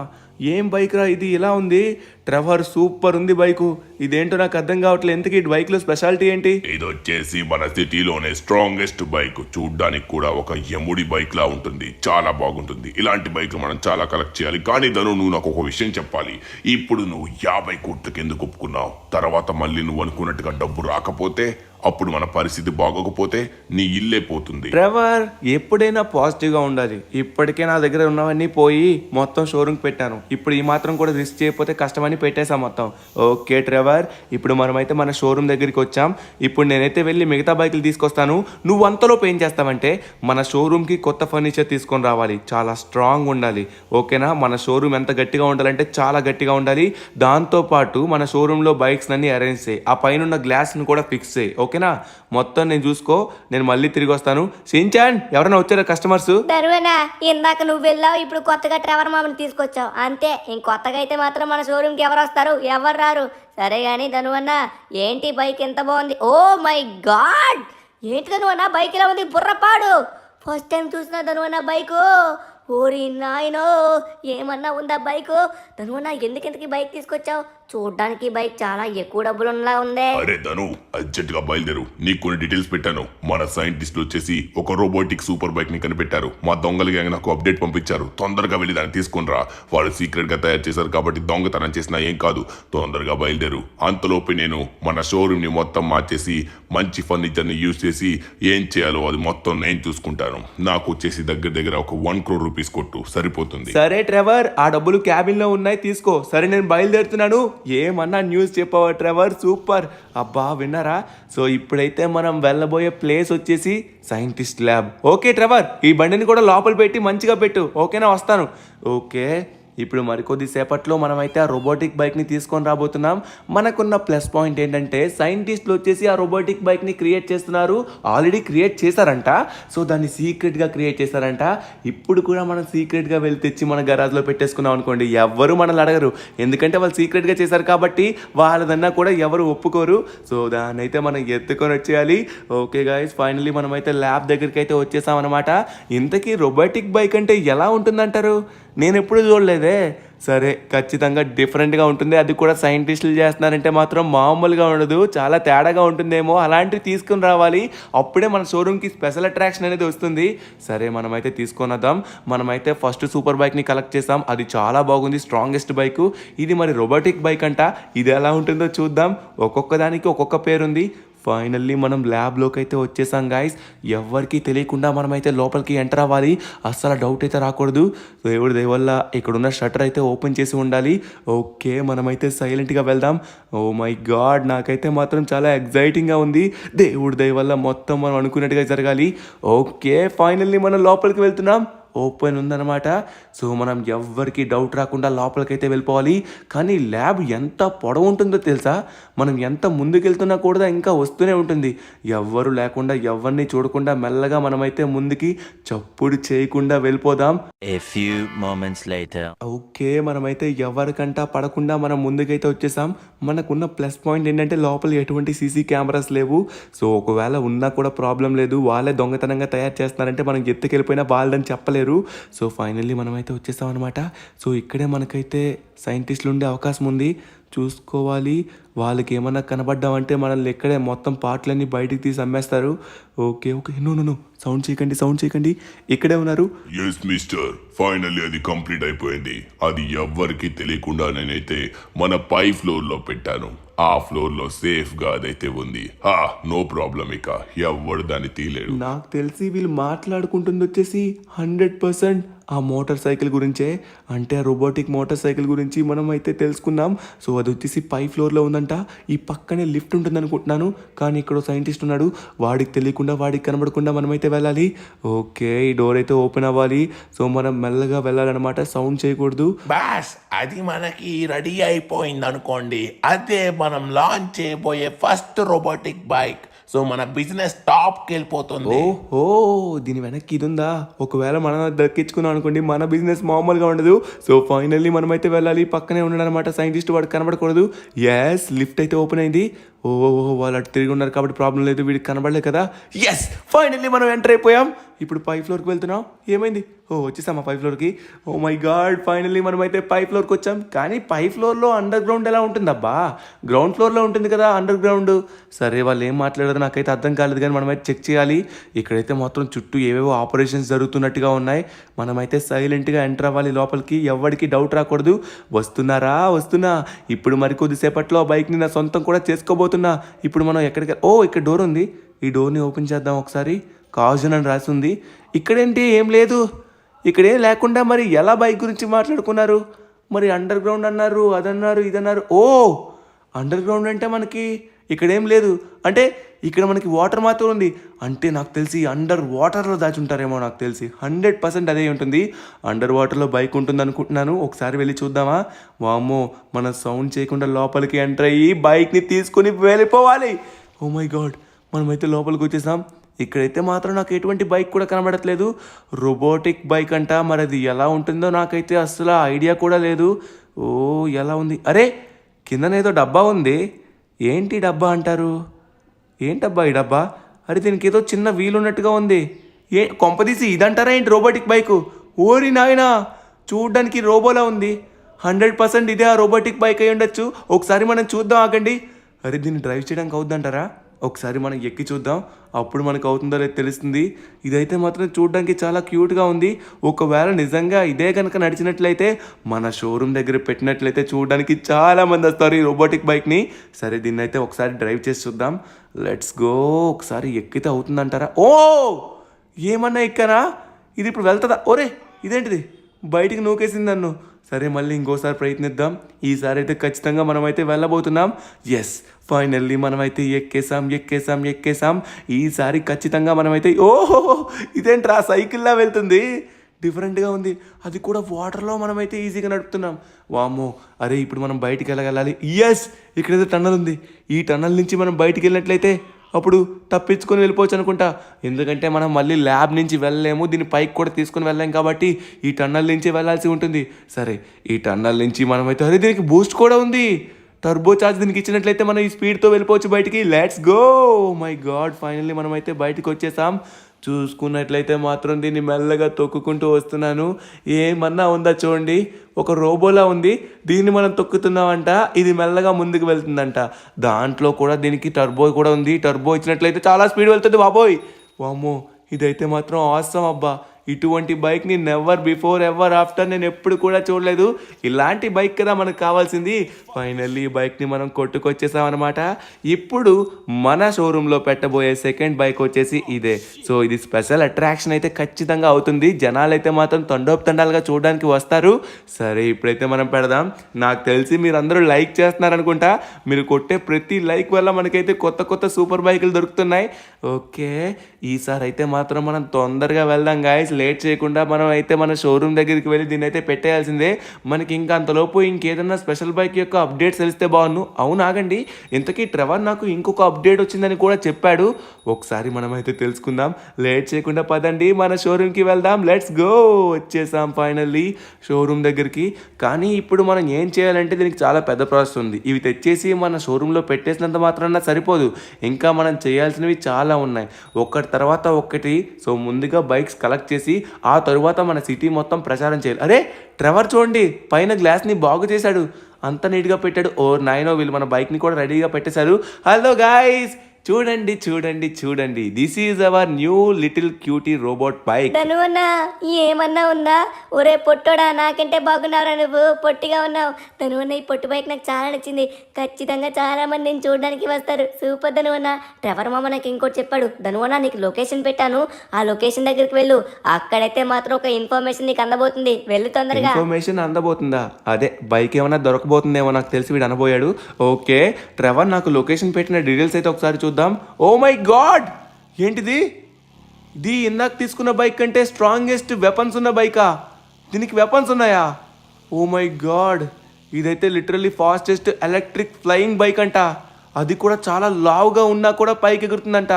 ఏం బైక్ రా ఇది, ఇలా ఉంది. ట్రెవర్ సూపర్ ఉంది బైకు. ఇదేంటో నాకు అర్థం కావట్లేదు. ఎందుకు ఈ బైక్ లో స్పెషాలిటీ ఏంటి? ఇది వచ్చేసి మన సిటీలోనే స్ట్రాంగెస్ట్ బైక్. చూడ్డానికి కూడా ఒక యముడి బైక్ లా ఉంటుంది, చాలా బాగుంటుంది. ఇలాంటి బైక్లు మనం చాలా కలెక్ట్ చేయాలి. కానీ నువ్వు నాకు ఒక విషయం చెప్పాలి. ఇప్పుడు నువ్వు 50 కోట్లకి ఎందుకు ఒప్పుకున్నావు? తర్వాత మళ్ళీ నువ్వు అనుకున్నట్టుగా డబ్బు రాకపోతే, అప్పుడు మన పరిస్థితి బాగోకపోతే నీ ఇల్లే పోతుంది. ట్రెవర్, ఎప్పుడైనా పాజిటివ్ గా ఉండాలి. ఇప్పటికే నా దగ్గర ఉన్నవన్నీ పోయి మొత్తం షోరూమ్ పెట్టాను. ఇప్పుడు ఈ మాత్రం కూడా రిస్క్ చేయకపోతే కష్టమని పెట్టేశాం మొత్తం. ఓకే ట్రెవర్, ఇప్పుడు మనమైతే మన షోరూమ్ దగ్గరికి వచ్చాం. ఇప్పుడు నేనైతే వెళ్ళి మిగతా బైకులు తీసుకొస్తాను. నువ్వు అంతలోపు ఏం చేస్తావంటే మన షోరూమ్కి కొత్త ఫర్నిచర్ తీసుకొని రావాలి. చాలా స్ట్రాంగ్ ఉండాలి, ఓకేనా? మన షోరూమ్ ఎంత గట్టిగా ఉండాలంటే చాలా గట్టిగా ఉండాలి. దాంతోపాటు మన షోరూంలో బైక్స్ అన్ని అరేంజ్ చేయి. ఆ పైన గ్లాస్ని కూడా ఫిక్స్ చేయి, ఓకేనా? మొత్తం నేను చూసుకో. నేను మళ్ళీ తిరిగి వస్తాను. సించాన్, ఎవరైనా వచ్చారా కస్టమర్స్? దరువేనా, ఇందాక నువ్వు వెళ్ళావు, ఇప్పుడు కొత్తగా ట్రెవర్ మామని తీసుకొచ్చావు అంతే. ఇంకొత్తగా అయితే మాత్రం మన షోరూమ్కి ఎవరు వస్తారు? ఎవరు రారు. సరే కానీ ధనువన్న, ఏంటి బైక్ ఎంత బాగుంది? ఓ మై గాడ్, ఏంటి ధనువన్న బైక్ ఇలా ఉంది? బుర్రపాడు. ఫస్ట్ టైం చూసిన ధనువన్న బైకు. ఓరి నాయనో, ఏమన్నా ఉందా బైకు? ధనువన్న ఎందుకెందుకు బైక్ తీసుకొచ్చావు? చూడ్డానికి బైక్ చాలా ఎక్కువ డబ్బులులా ఉందే. అరే ధను, అర్జెంట్ గా బయలుదేరు. నీకు కొన్ని డీటెయిల్స్ పెట్టాను. మన సైంటిస్టులు వచ్చేసి ఒక రోబోటిక్ సూపర్ బైక్ ని కనిపెట్టారు. మా దొంగల గ్యాంగ్ నాకు అప్డేట్ పంపించారు. తొందరగా వెళ్ళి దాన్ని తీసుకుని రా. వాళ్ళు సీక్రెట్ గా తయారు చేశారు కాబట్టి దొంగతనం చేసినా ఏం కాదు. తొందరగా బయలుదేరు. అంతలోపు నేను మన షోరూమ్ ని మొత్తం మార్చేసి మంచి ఫర్నిచర్ ని యూజ్ చేసి ఏం చేయాలో అది మొత్తం నేను చూసుకుంటాను. నాకు వచ్చేసి దగ్గర ఒక 1 crore రూపీస్ కొట్టు, సరిపోతుంది. సరే ట్రెవర్, ఆ డబ్బులు క్యాబిన్ లో ఉన్నాయి, తీసుకో. సరే నేను బయలుదేరుతున్నాను. ఏమన్నా న్యూస్ చెప్పావా ట్రెవర్? సూపర్. అబ్బా విన్నారా? సో ఇప్పుడైతే మనం వెళ్ళబోయే ప్లేస్ వచ్చేసి సైంటిస్ట్ ల్యాబ్. ఓకే ట్రెవర్, ఈ బండిని కూడా లోపల పెట్టి మంచిగా పెట్టు, ఓకేనా? వస్తాను. ఓకే, ఇప్పుడు మరికొద్ది సేపట్లో మనమైతే ఆ రోబోటిక్ బైక్ని తీసుకొని రాబోతున్నాం. మనకున్న ప్లస్ పాయింట్ ఏంటంటే సైంటిస్టులు వచ్చేసి ఆ రోబోటిక్ బైక్ని క్రియేట్ చేస్తున్నారు. ఆల్రెడీ క్రియేట్ చేశారంట. సో దాన్ని సీక్రెట్గా క్రియేట్ చేశారంట. ఇప్పుడు కూడా మనం సీక్రెట్గా వెళ్ళి తెచ్చి మన గరాజ్లో పెట్టేసుకున్నాం అనుకోండి, ఎవ్వరు మనల్ని అడగరు. ఎందుకంటే వాళ్ళు సీక్రెట్గా చేశారు కాబట్టి వాళ్ళదన్నా కూడా ఎవరు ఒప్పుకోరు. సో దాన్ని అయితే మనం ఎత్తుకొని వచ్చేయాలి. ఓకే గాయస్, ఫైనల్లీ మనమైతే ల్యాబ్ దగ్గరికి అయితే వచ్చేసాం అనమాట. ఇంతకీ రోబోటిక్ బైక్ అంటే ఎలా ఉంటుందంటారు? నేను ఎప్పుడు చూడలేదే. సరే, ఖచ్చితంగా డిఫరెంట్గా ఉంటుంది. అది కూడా సైంటిస్టులు చేస్తున్నారంటే మాత్రం మామూలుగా ఉండదు, చాలా తేడాగా ఉంటుందేమో. అలాంటివి తీసుకుని రావాలి, అప్పుడే మన షోరూమ్కి స్పెషల్ అట్రాక్షన్ అనేది వస్తుంది. సరే మనమైతే తీసుకొని వద్దాం. మనమైతే ఫస్ట్ సూపర్ బైక్ని కలెక్ట్ చేసాం. అది చాలా బాగుంది, స్ట్రాంగెస్ట్ బైక్. ఇది మరి రోబోటిక్ బైక్ అంట. ఇది ఎలా ఉంటుందో చూద్దాం. ఒక్కొక్క దానికి ఒక్కొక్క పేరుంది. ఫైనల్లీ మనం ల్యాబ్లోకి అయితే వచ్చేసాం గాయస్. ఎవరికి తెలియకుండా మనమైతే లోపలికి ఎంటర్ అవ్వాలి. అస్సలు డౌట్ అయితే రాకూడదు. దేవుడి దయ వల్ల ఇక్కడున్న షట్టర్ అయితే ఓపెన్ చేసి ఉండాలి. ఓకే, మనమైతే సైలెంట్గా వెళ్దాం. ఓ మై గాడ్, నాకైతే మాత్రం చాలా ఎగ్జైటింగ్గా ఉంది. దేవుడి దయ వల్ల మొత్తం మనం అనుకున్నట్టుగా జరగాలి. ఓకే, ఫైనల్లీ మనం లోపలికి వెళ్తున్నాం. ఓపెన్ ఉందన్నమాట. సో మనం ఎవ్వరికి డౌట్ రాకుండా లోపలికైతే వెళ్ళిపోవాలి. కానీ ల్యాబ్ ఎంత పొడవు ఉంటుందో తెలుసా? మనం ఎంత ముందుకెళ్తున్నా కూడా ఇంకా వస్తూనే ఉంటుంది. ఎవ్వరు లేకుండా ఎవరిని చూడకుండా మెల్లగా మనమైతే ముందుకి చప్పుడు చేయకుండా వెళ్ళిపోదాం. A few moments later. Okay, మనమైతే ఎవరికంటా పడకుండా మనం ముందుకైతే వచ్చేసాం. మనకున్న ప్లస్ పాయింట్ ఏంటంటే లోపల ఎటువంటి సీసీ కెమెరాస్ లేవు. సో ఒకవేళ ఉన్నా కూడా ప్రాబ్లం లేదు. వాళ్ళే దొంగతనంగా తయారు చేస్తున్నారంటే మనం ఎత్తుకెళ్ళిపోయినా వాళ్ళని చెప్పలేరు. సో ఫైనల్లీ మనమైతే వచ్చేసాం అనమాట. సో ఇక్కడే మనకైతే సైంటిస్టులు ఉండే అవకాశం ఉంది. చూసుకోవాలి, వాళ్ళకి ఏమన్నా కనబడ్డామంటే మనల్ని ఇక్కడే మొత్తం పార్ట్లన్నీ బయటికి తీసి అమ్మేస్తారు. ఓకే, నో సౌండ్ చేయకండి. ఇక్కడే ఉన్నారు. ఎస్ మిస్టర్, ఫైనల్లీ అది కంప్లీట్ అయిపోయింది. అది ఎవ్వరికి తెలియకుండా నేనైతే మన పై ఫ్లోర్ లో పెట్టాను. ఆ ఫ్లోర్ లో సేఫ్ గా అదైతే ఉంది. నో ప్రాబ్లం, ఇక ఎవ్వడు దాన్ని తీయలేడు. నాకు తెలిసి వీళ్ళు మాట్లాడుకుంటుంది వచ్చేసి 100% ఆ మోటార్ సైకిల్ గురించే. అంటే ఆ రోబోటిక్ మోటార్ సైకిల్ గురించి మనం అయితే తెలుసుకున్నాం. సో అది వచ్చేసి పై ఫ్లోర్లో ఉందంట. ఈ పక్కనే లిఫ్ట్ ఉంటుంది అనుకుంటున్నాను, కానీ ఇక్కడ సైంటిస్ట్ ఉన్నాడు. వాడికి తెలియకుండా, వాడికి కనబడకుండా మనమైతే వెళ్ళాలి. ఓకే, ఈ డోర్ అయితే ఓపెన్ అవ్వాలి. సో మనం మెల్లగా వెళ్ళాలన్నమాట, సౌండ్ చేయకూడదు. బాస్, అది మనకి రెడీ అయిపోయింది అనుకోండి. అదే మనం లాంచ్ చేయబోయే ఫస్ట్ రోబోటిక్ బైక్. సో మన బిజినెస్ టాప్కి వెళ్ళిపోతుంది. ఓ దీని వెనక్కి ఇది ఉందా? ఒకవేళ మనం దక్కించుకున్నాం అనుకోండి, మన బిజినెస్ మామూలుగా ఉండదు. సో ఫైనల్లీ మనమైతే వెళ్ళాలి. పక్కనే ఉన్నాడు అనమాట సైంటిస్ట్, వాడు కనబడకూడదు. ఎస్, లిఫ్ట్ అయితే ఓపెన్ అయింది. వాళ్ళు అటు తిరిగి ఉన్నారు కాబట్టి ప్రాబ్లం లేదు, వీడికి కనబడలేదు కదా. ఎస్, ఫైనల్లీ మనం ఎంటర్ అయిపోయాం. ఇప్పుడు పై ఫ్లోర్కి వెళ్తున్నాం. ఏమైంది? వచ్చేసాం ఆ పై ఫ్లోర్కి. ఓ మై గాడ్, ఫైనల్లీ మనమైతే పై ఫ్లోర్కి వచ్చాం. కానీ పై ఫ్లోర్లో అండర్ గ్రౌండ్ ఎలా ఉంటుందబ్బా? గ్రౌండ్ ఫ్లోర్లో ఉంటుంది కదా అండర్ గ్రౌండ్. సరే, వాళ్ళు ఏం మాట్లాడారో నాకైతే అర్థం కాలేదు, కానీ మనమైతే చెక్ చేయాలి. ఇక్కడైతే మొత్తం చుట్టూ ఏవేవో ఆపరేషన్స్ జరుగుతున్నట్టుగా ఉన్నాయి. మనమైతే సైలెంట్గా ఎంటర్ అవ్వాలి లోపలికి, ఎవ్వడికి డౌట్ రాకూడదు. వస్తున్నా. ఇప్పుడు మరికొద్దిసేపట్లో ఆ బైక్ని నా సొంతం కూడా చేసుకోబోతున్నా. ఇప్పుడు మనం ఎక్కడికి ఇక్కడ డోర్ ఉంది. ఈ డోర్ని ఓపెన్ చేద్దాం ఒకసారి. కాజన్ అని రాసి ఉంది. ఇక్కడేంటి ఏం లేదు, ఇక్కడేం లేకుండా మరి ఎలా బైక్ గురించి మాట్లాడుకున్నారు? మరి అండర్ గ్రౌండ్ అన్నారు, అదన్నారు, ఇదన్నారు. అండర్ గ్రౌండ్ అంటే మనకి ఇక్కడేం లేదు. అంటే ఇక్కడ మనకి వాటర్ మాత్రం ఉంది. అంటే నాకు తెలిసి అండర్ వాటర్లో దాచుంటారేమో. నాకు తెలిసి 100% అదే ఉంటుంది. అండర్ వాటర్లో బైక్ ఉంటుంది అనుకుంటున్నాను. ఒకసారి వెళ్ళి చూద్దామా? వామ్మో, మనం సౌండ్ చేయకుండా లోపలికి ఎంటర్ అయ్యి బైక్ని తీసుకుని వెళ్ళిపోవాలి. ఓ మై గాడ్, మనమైతే లోపలికి వచ్చేసాం. ఇక్కడైతే మాత్రం నాకు ఎటువంటి బైక్ కూడా కనబడట్లేదు. రోబోటిక్ బైక్ అంట, మరి అది ఎలా ఉంటుందో నాకైతే అసలు ఐడియా కూడా లేదు. ఎలా ఉంది? అరే, కిందనేదో డబ్బా ఉంది. ఏంటి డబ్బా అంటారు? ఏంటబ్బా ఈ డబ్బా? అరే, దీనికి ఏదో చిన్న వీలు ఉన్నట్టుగా ఉంది. కొంపదీసి ఇదంటారా ఏంటి రోబోటిక్ బైకు? ఓరి నాయనా, చూడ్డానికి రోబోలా ఉంది. 100% ఇదే ఆ రోబోటిక్ బైక్ అయి ఉండొచ్చు. ఒకసారి మనం చూద్దాం, ఆగండి. అరే, దీన్ని డ్రైవ్ చేయడానికి అవుద్దంటారా? ఒకసారి మనం ఎక్కి చూద్దాం, అప్పుడు మనకు అవుతుందో లేదో తెలుస్తుంది. ఇదైతే మాత్రం చూడడానికి చాలా క్యూట్గా ఉంది. ఒకవేళ నిజంగా ఇదే కనుక నడిచినట్లయితే, మన షోరూమ్ దగ్గర పెట్టినట్లయితే చూడడానికి చాలామంది వస్తారు ఈ రోబోటిక్ బైక్ని. సరే, దీన్ని అయితే ఒకసారి డ్రైవ్ చేసి చూద్దాం. Let's go. ఒకసారి ఎక్కితే అవుతుందంటారా? ఏమన్నా ఎక్కానా? ఇది ఇప్పుడు వెళ్తుందా? ఇదేంటిది బయటికి నూకేసింది నన్ను. సరే, మళ్ళీ ఇంకోసారి ప్రయత్నిద్దాం. ఈసారి అయితే ఖచ్చితంగా మనమైతే వెళ్ళబోతున్నాం. ఎస్, ఫైనల్లీ మనమైతే ఎక్కేసాం. ఈసారి ఖచ్చితంగా మనమైతే ఇదేంట్రా సైకిల్లా వెళ్తుంది, డిఫరెంట్గా ఉంది. అది కూడా వాటర్లో మనమైతే ఈజీగా నడుపుతున్నాం. వామ్మో, అరే ఇప్పుడు మనం బయటికి వెళ్ళగలాలి. ఎస్, ఇక్కడైతే టన్నల్ ఉంది. ఈ టన్నల్ నుంచి మనం బయటికి వెళ్ళినట్లయితే అప్పుడు తప్పించుకొని వెళ్ళిపోవచ్చు అనుకుంటా. ఎందుకంటే మనం మళ్ళీ ల్యాబ్ నుంచి వెళ్ళలేము, దీన్ని పైకి కూడా తీసుకొని వెళ్ళలేం కాబట్టి ఈ టన్నల్ నుంచి వెళ్ళాల్సి ఉంటుంది. సరే, ఈ టన్నల్ నుంచి మనమైతే అరే దీనికి బూస్ట్ కూడా ఉంది. టర్బో చార్జ్ దీనికి ఇచ్చినట్లయితే మనం ఈ స్పీడ్తో వెళ్ళిపోవచ్చు బయటికి. Let's go. My God, finally మనమైతే బయటకు వచ్చేసాం. చూసుకున్నట్లయితే మాత్రం దీన్ని మెల్లగా తొక్కుకుంటూ వస్తున్నాను. ఏమన్నా ఉందా చూడండి, ఒక రోబోలా ఉంది. దీన్ని మనం తొక్కుతున్నామంట, ఇది మెల్లగా ముందుకు వెళ్తుందంట. దాంట్లో కూడా దీనికి టర్బో కూడా ఉంది. టర్బో ఇచ్చినట్లయితే చాలా స్పీడ్ వెళ్తుంది. బాబోయ్, వామ్మో, ఇదైతే మాత్రం ఆసమ్ అబ్బా. ఇటువంటి బైక్ని నెవర్ బిఫోర్ ఎవర్ ఆఫ్టర్ నేను ఎప్పుడు కూడా చూడలేదు. ఇలాంటి బైక్ కదా మనకు కావాల్సింది. ఫైనల్లీ ఈ బైక్ని మనం కొట్టుకొచ్చేసాం అనమాట. ఇప్పుడు మన షోరూంలో పెట్టబోయే సెకండ్ బైక్ వచ్చేసి ఇదే. సో ఇది స్పెషల్ అట్రాక్షన్ అయితే ఖచ్చితంగా అవుతుంది. జనాలు అయితే మాత్రం తండోపతండాలుగా చూడడానికి వస్తారు. సరే, ఇప్పుడైతే మనం పెడదాం. నాకు తెలిసి మీరు అందరూ లైక్ చేస్తున్నారనుకుంటా. మీరు కొట్టే ప్రతి లైక్ వల్ల మనకైతే కొత్త కొత్త సూపర్ బైకులు దొరుకుతున్నాయి. ఓకే, ఈసారి అయితే మాత్రం మనం తొందరగా వెళ్దాం గాయస్. లేట్ చేయకుండా మనం అయితే మన షోరూమ్ దగ్గరికి వెళ్ళి దీన్ని అయితే పెట్టేయాల్సిందే. మనకి ఇంకా అంతలోపు ఇంకేదన్నా స్పెషల్ బైక్ యొక్క అప్డేట్స్ తెలిస్తే బాగున్ను. అవును, ఆగండి, ఇంతకీ ట్రెవర్ నాకు ఇంకొక అప్డేట్ వచ్చిందని కూడా చెప్పాడు. ఒకసారి మనమైతే తెలుసుకుందాం. లేట్ చేయకుండా పదండి, మన షోరూమ్కి వెళ్దాం. Let's go. వచ్చేసాం ఫైనల్లీ షోరూమ్ దగ్గరికి. కానీ ఇప్పుడు మనం ఏం చేయాలంటే దీనికి చాలా పెద్ద ప్రాసెస్ ఉంది. ఇవి తెచ్చేసి మన షోరూంలో పెట్టేసినంత మాత్రాన సరిపోదు. ఇంకా మనం చేయాల్సినవి చాలా ఉన్నాయి, ఒకటి తర్వాత ఒకటి. సో ముందుగా బైక్స్ కలెక్ట్ చేసి ఆ తరువాత మన సిటీ మొత్తం ప్రచారం చేయాలి. అరే, ట్రెవర్ చూడండి, పైన గ్లాస్ని బాగు చేశాడు, అంత నీట్గా పెట్టాడు. నాయనో, వీళ్ళు మన బైక్ని కూడా రెడీగా పెట్టేశారు. హలో గాయ్స్, చూడండి చూడండి చూడండి, this is our new little cutie robot bike. ధనువన్న ఏమన్నా ఉందా? ఒరే పొట్టోడా, నాకంటే బాగున్నావురా నువ్వు, పొట్టిగా ఉన్నావు. ధనువన్న ఈ పొట్టు బైక్ నాకు చాలా నచ్చింది. ఖచ్చితంగా చాలా మంది నేను చూడడానికి వస్తారు. సూపర్ ధనువన్న. ట్రెవర్ మామ నాకు ఇంకోటి చెప్పాడు. ధనువన్న నీకు లొకేషన్ పెట్టాను, ఆ లొకేషన్ దగ్గరికి వెళ్ళు. అక్కడైతే మాత్రం ఒక ఇన్ఫర్మేషన్ నీకు అందబోతుంది. వెళ్ళు తొందరగా. ఇన్ఫర్మేషన్ అందబోతుందా? అదే బైక్ ఏమైనా దొరకబోతుందేమో నాకు తెలిసి వీడు అనబోయాడు. ఓకే ట్రెవర్, నాకు లొకేషన్ పెట్టిన డీటెయిల్స్ అయితే ఒకసారి చూద్దాం. ఓ మై గాడ్, ఏంటిది? ఇది ఇందాక తీసుకున్న బైక్ కంటే స్ట్రాంగెస్ట్ వెపన్స్ ఉన్న బైకా? దీనికి వెపన్స్ ఉన్నాయా? ఓ మై గాడ్, ఇదైతే literally fastest electric flying bike అంట. అది కూడా చాలా లావుగా ఉన్నా కూడా పైకి ఎగురుతుందంట.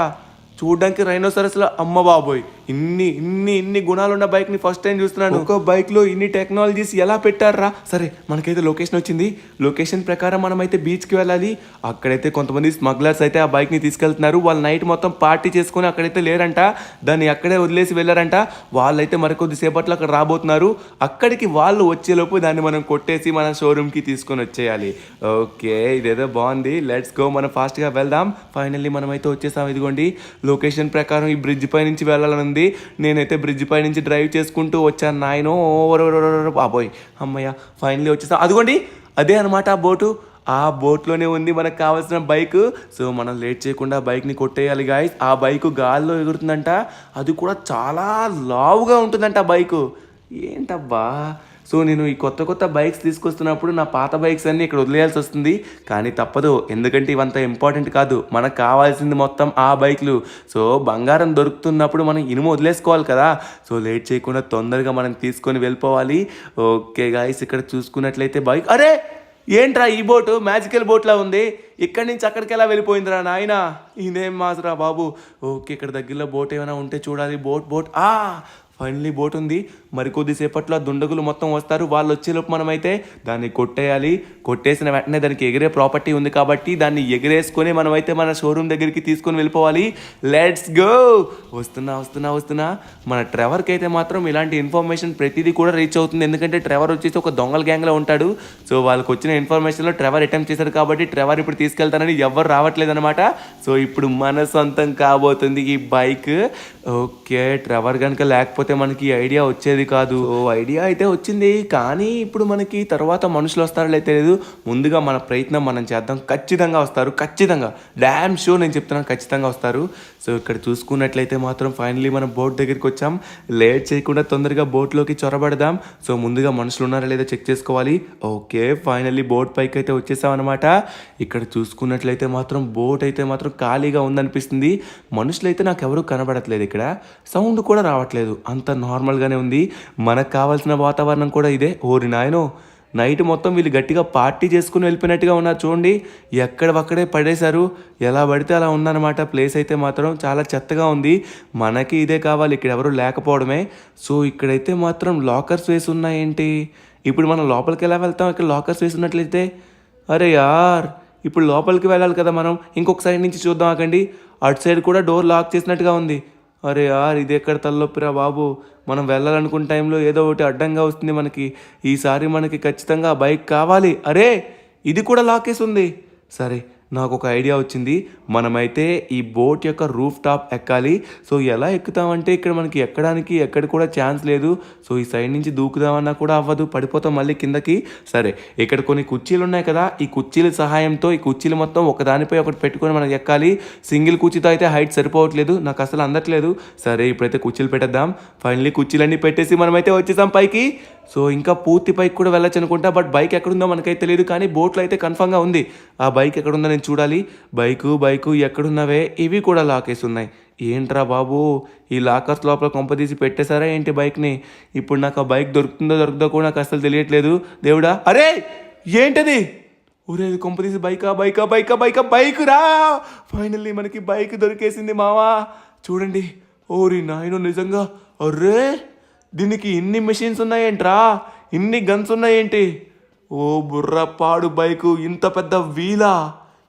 చూడడానికి రైనోసరస్లో, అమ్మ బాబోయ్, ఇన్ని గుణాలు ఉన్న బైక్ని ఫస్ట్ టైం చూస్తున్నాను. ఒక బైక్లో ఇన్ని టెక్నాలజీస్ ఎలా పెట్టారా? సరే మనకైతే లొకేషన్ వచ్చింది. లొకేషన్ ప్రకారం మనమైతే బీచ్కి వెళ్ళాలి. అక్కడైతే కొంతమంది స్మగ్లర్స్ అయితే ఆ బైక్ని తీసుకెళ్తున్నారు. వాళ్ళు నైట్ మొత్తం పార్టీ చేసుకొని అక్కడైతే లేరంట, దాన్ని అక్కడే వదిలేసి వెళ్ళారంట. వాళ్ళైతే మరికొద్ది సేపట్లో అక్కడ రాబోతున్నారు. అక్కడికి వాళ్ళు వచ్చేలోపు దాన్ని మనం కొట్టేసి మన షోరూమ్కి తీసుకొని వచ్చేయాలి. ఓకే, ఇదేదో బాగుంది. లెట్స్ గో, మనం ఫాస్ట్గా వెళ్దాం. ఫైనల్లీ మనమైతే వచ్చేసాం. ఇదిగోండి లొకేషన్ ప్రకారం ఈ బ్రిడ్జ్ పై నుంచి వెళ్ళాలని ఉంది. నేనైతే బ్రిడ్జ్ పై నుంచి డ్రైవ్ చేసుకుంటూ వచ్చాను. నాయనో బాబోయ్, అమ్మయ్య, ఫైనల్లీ వచ్చేసాం. అదిగోండి అదే అనమాట ఆ బోటు. ఆ బోట్లోనే ఉంది మనకు కావాల్సిన బైక్. సో మనం లేట్ చేయకుండా బైక్ని కొట్టేయాలి గాయస్. ఆ బైక్ గాల్లో ఎగురుతుందంట. అది కూడా చాలా లావుగా ఉంటుందంట బైకు. ఏంటబ్బా. సో నేను ఈ కొత్త బైక్స్ తీసుకొస్తున్నప్పుడు నా పాత బైక్స్ అన్నీ ఇక్కడ వదిలేయాల్సి వస్తుంది. కానీ తప్పదు, ఎందుకంటే ఇవంత ఇంపార్టెంట్ కాదు. మనకు కావాల్సింది మొత్తం ఆ బైక్లు. సో బంగారం దొరుకుతున్నప్పుడు మనం ఇనుము వదిలేసుకోవాలి కదా. సో లేట్ చేయకుండా తొందరగా మనం తీసుకొని వెళ్ళిపోవాలి. ఓకే గాయస్, ఇక్కడ చూసుకున్నట్లయితే బైక్, అరే ఏంట్రా ఈ బోటు మ్యాజికల్ బోట్లా ఉంది. ఇక్కడి నుంచి అక్కడికి ఎలా వెళ్ళిపోయిందిరా నాయన, ఇదేం మాసరా బాబు. ఓకే, ఇక్కడ దగ్గరలో బోట్ ఏమైనా ఉంటే చూడాలి. బోట్ ఫైనల్లీ బోట్ ఉంది. మరి కొద్దిసేపట్లో దుండగులు మొత్తం వస్తారు. వాళ్ళు వచ్చేలోపు మనమైతే దాన్ని కొట్టేయాలి. కొట్టేసిన వెంటనే దానికి ఎగిరే ప్రాపర్టీ ఉంది కాబట్టి దాన్ని ఎగిరేసుకొని మనమైతే మన షోరూమ్ దగ్గరికి తీసుకొని వెళ్ళిపోవాలి. Let's go. వస్తున్నా. మన ట్రెవర్కి అయితే మాత్రం ఇలాంటి ఇన్ఫర్మేషన్ ప్రతిదీ కూడా రీచ్ అవుతుంది. ఎందుకంటే ట్రెవర్ వచ్చేసి ఒక దొంగల గ్యాంగ్లో ఉంటాడు. సో వాళ్ళకి వచ్చిన ఇన్ఫర్మేషన్లో ట్రెవర్ అటెంప్ట్ చేశారు కాబట్టి ట్రెవర్ ఇప్పుడు తీసుకెళ్తానని ఎవరు రావట్లేదు అనమాట. సో ఇప్పుడు మన సొంతం కాబోతుంది ఈ బైక్. ఓకే, ట్రెవర్ కనుక లేకపోతే మనకి ఐడియా వచ్చేది కాదు. ఐడియా అయితే వచ్చింది, కానీ ఇప్పుడు మనకి తర్వాత మనుషులు వస్తారో లేదు తెలియదు. ముందుగా మన ప్రయత్నం మనం చేద్దాం. ఖచ్చితంగా వస్తారు, ఖచ్చితంగా, డామ్ షో నేను చెప్తున్నాను, ఖచ్చితంగా వస్తారు. సో ఇక్కడ చూసుకున్నట్లయితే మాత్రం ఫైనలీ మనం బోట్ దగ్గరికి వచ్చాం. లేట్ చేయకుండా తొందరగా బోట్లోకి చొరబడదాం. సో ముందుగా మనుషులు ఉన్నారా లేదా చెక్ చేసుకోవాలి. ఓకే, ఫైనల్లీ బోట్ పైకి అయితే వచ్చేసాం అనమాట. ఇక్కడ చూసుకున్నట్లయితే మాత్రం బోట్ అయితే మాత్రం ఖాళీగా ఉందనిపిస్తుంది. మనుషులైతే నాకు ఎవరు కనబడట్లేదు. ఇక్కడ సౌండ్ కూడా రావట్లేదు, అంత నార్మల్గానే ఉంది. మనకు కావాల్సిన వాతావరణం కూడా ఇదే. ఓరి నాయనో, నైట్ మొత్తం వీళ్ళు గట్టిగా పార్టీ చేసుకుని వెళ్ళిపోయినట్టుగా ఉన్నారు. చూడండి, ఎక్కడవక్కడే పడేశారు. ఎలా పడితే అలా ఉందన్నమాట. ప్లేస్ అయితే మాత్రం చాలా చెత్తగా ఉంది. మనకి ఇదే కావాలి, ఇక్కడ ఎవరు లేకపోవడమే. సో ఇక్కడైతే మాత్రం లాకర్స్ వేసి ఉన్నాయేంటి? ఇప్పుడు మనం లోపలికి ఎలా వెళ్తాం? ఇక్కడ లాకర్స్ వేసి ఉన్నట్లయితే, అరే యార్, ఇప్పుడు లోపలికి వెళ్ళాలి కదా మనం. ఇంకొక సైడ్ నుంచి చూద్దాం. ఆకండి, అటు సైడ్ కూడా డోర్ లాక్ చేసినట్టుగా ఉంది. అరే యార్, ఇది ఎక్కడ తలనొప్పిరా బాబు. మనం వెళ్ళాలనుకున్న టైంలో ఏదో ఒకటి అడ్డంగా వస్తుంది మనకి. ఈసారి మనకి ఖచ్చితంగా బైక్ కావాలి. అరే, ఇది కూడా లాకేసి ఉంది. సరే, నాకు ఒక ఐడియా వచ్చింది. మనమైతే ఈ బోట్ యొక్క రూఫ్ టాప్ ఎక్కాలి. సో ఎలా ఎక్కుతామంటే ఇక్కడ మనకి ఎక్కడానికి ఎక్కడ కూడా ఛాన్స్ లేదు. సో ఈ సైడ్ నుంచి దూకుదామన్నా కూడా అవ్వదు, పడిపోతాం మళ్ళీ కిందకి. సరే, ఇక్కడ కొన్ని కుర్చీలు ఉన్నాయి కదా, ఈ కుర్చీల సహాయంతో ఈ కుర్చీలు మొత్తం ఒకదానిపై ఒకటి పెట్టుకొని మనం ఎక్కాలి. సింగిల్ కుర్చీతో అయితే హైట్ సరిపోవట్లేదు, నాకు అసలు అందట్లేదు. సరే, ఇప్పుడైతే కుర్చీలు పెట్టేద్దాం. ఫైనల్లీ కుర్చీలన్నీ పెట్టేసి మనమైతే వచ్చేసాం పైకి. సో ఇంకా పూర్తి పైకి కూడా వెళ్ళొచ్చు అనుకుంటా, బట్ బైక్ ఎక్కడుందో మనకైతే తెలియదు. కానీ బోట్లో అయితే కన్ఫర్మ్గా ఉంది. ఆ బైక్ ఎక్కడుందో నేను చూడాలి. బైకు ఎక్కడున్నావే? ఇవి కూడా లాకేసి ఉన్నాయి. ఏంట్రా బాబు, ఈ లాకర్స్ లోపల కొంపదీసి పెట్టేశారా ఏంటి బైక్ని? ఇప్పుడు నాకు ఆ బైక్ దొరుకుతుందో కూడా నాకు అసలు తెలియట్లేదు. దేవుడా, అరే ఏంటది? ఒరే, ఇది కొంపదీసి బైక్ రా. ఫైనల్లీ మనకి బైక్ దొరికేసింది మావా. చూడండి, ఓరి నాయనో, నిజంగా. అర్రే, దీనికి ఇన్ని మెషిన్స్ ఉన్నాయేంట్రా, ఇన్ని గన్స్ ఉన్నాయేంటి? ఓ బుర్రపాడు బైకు, ఇంత పెద్ద వీలా,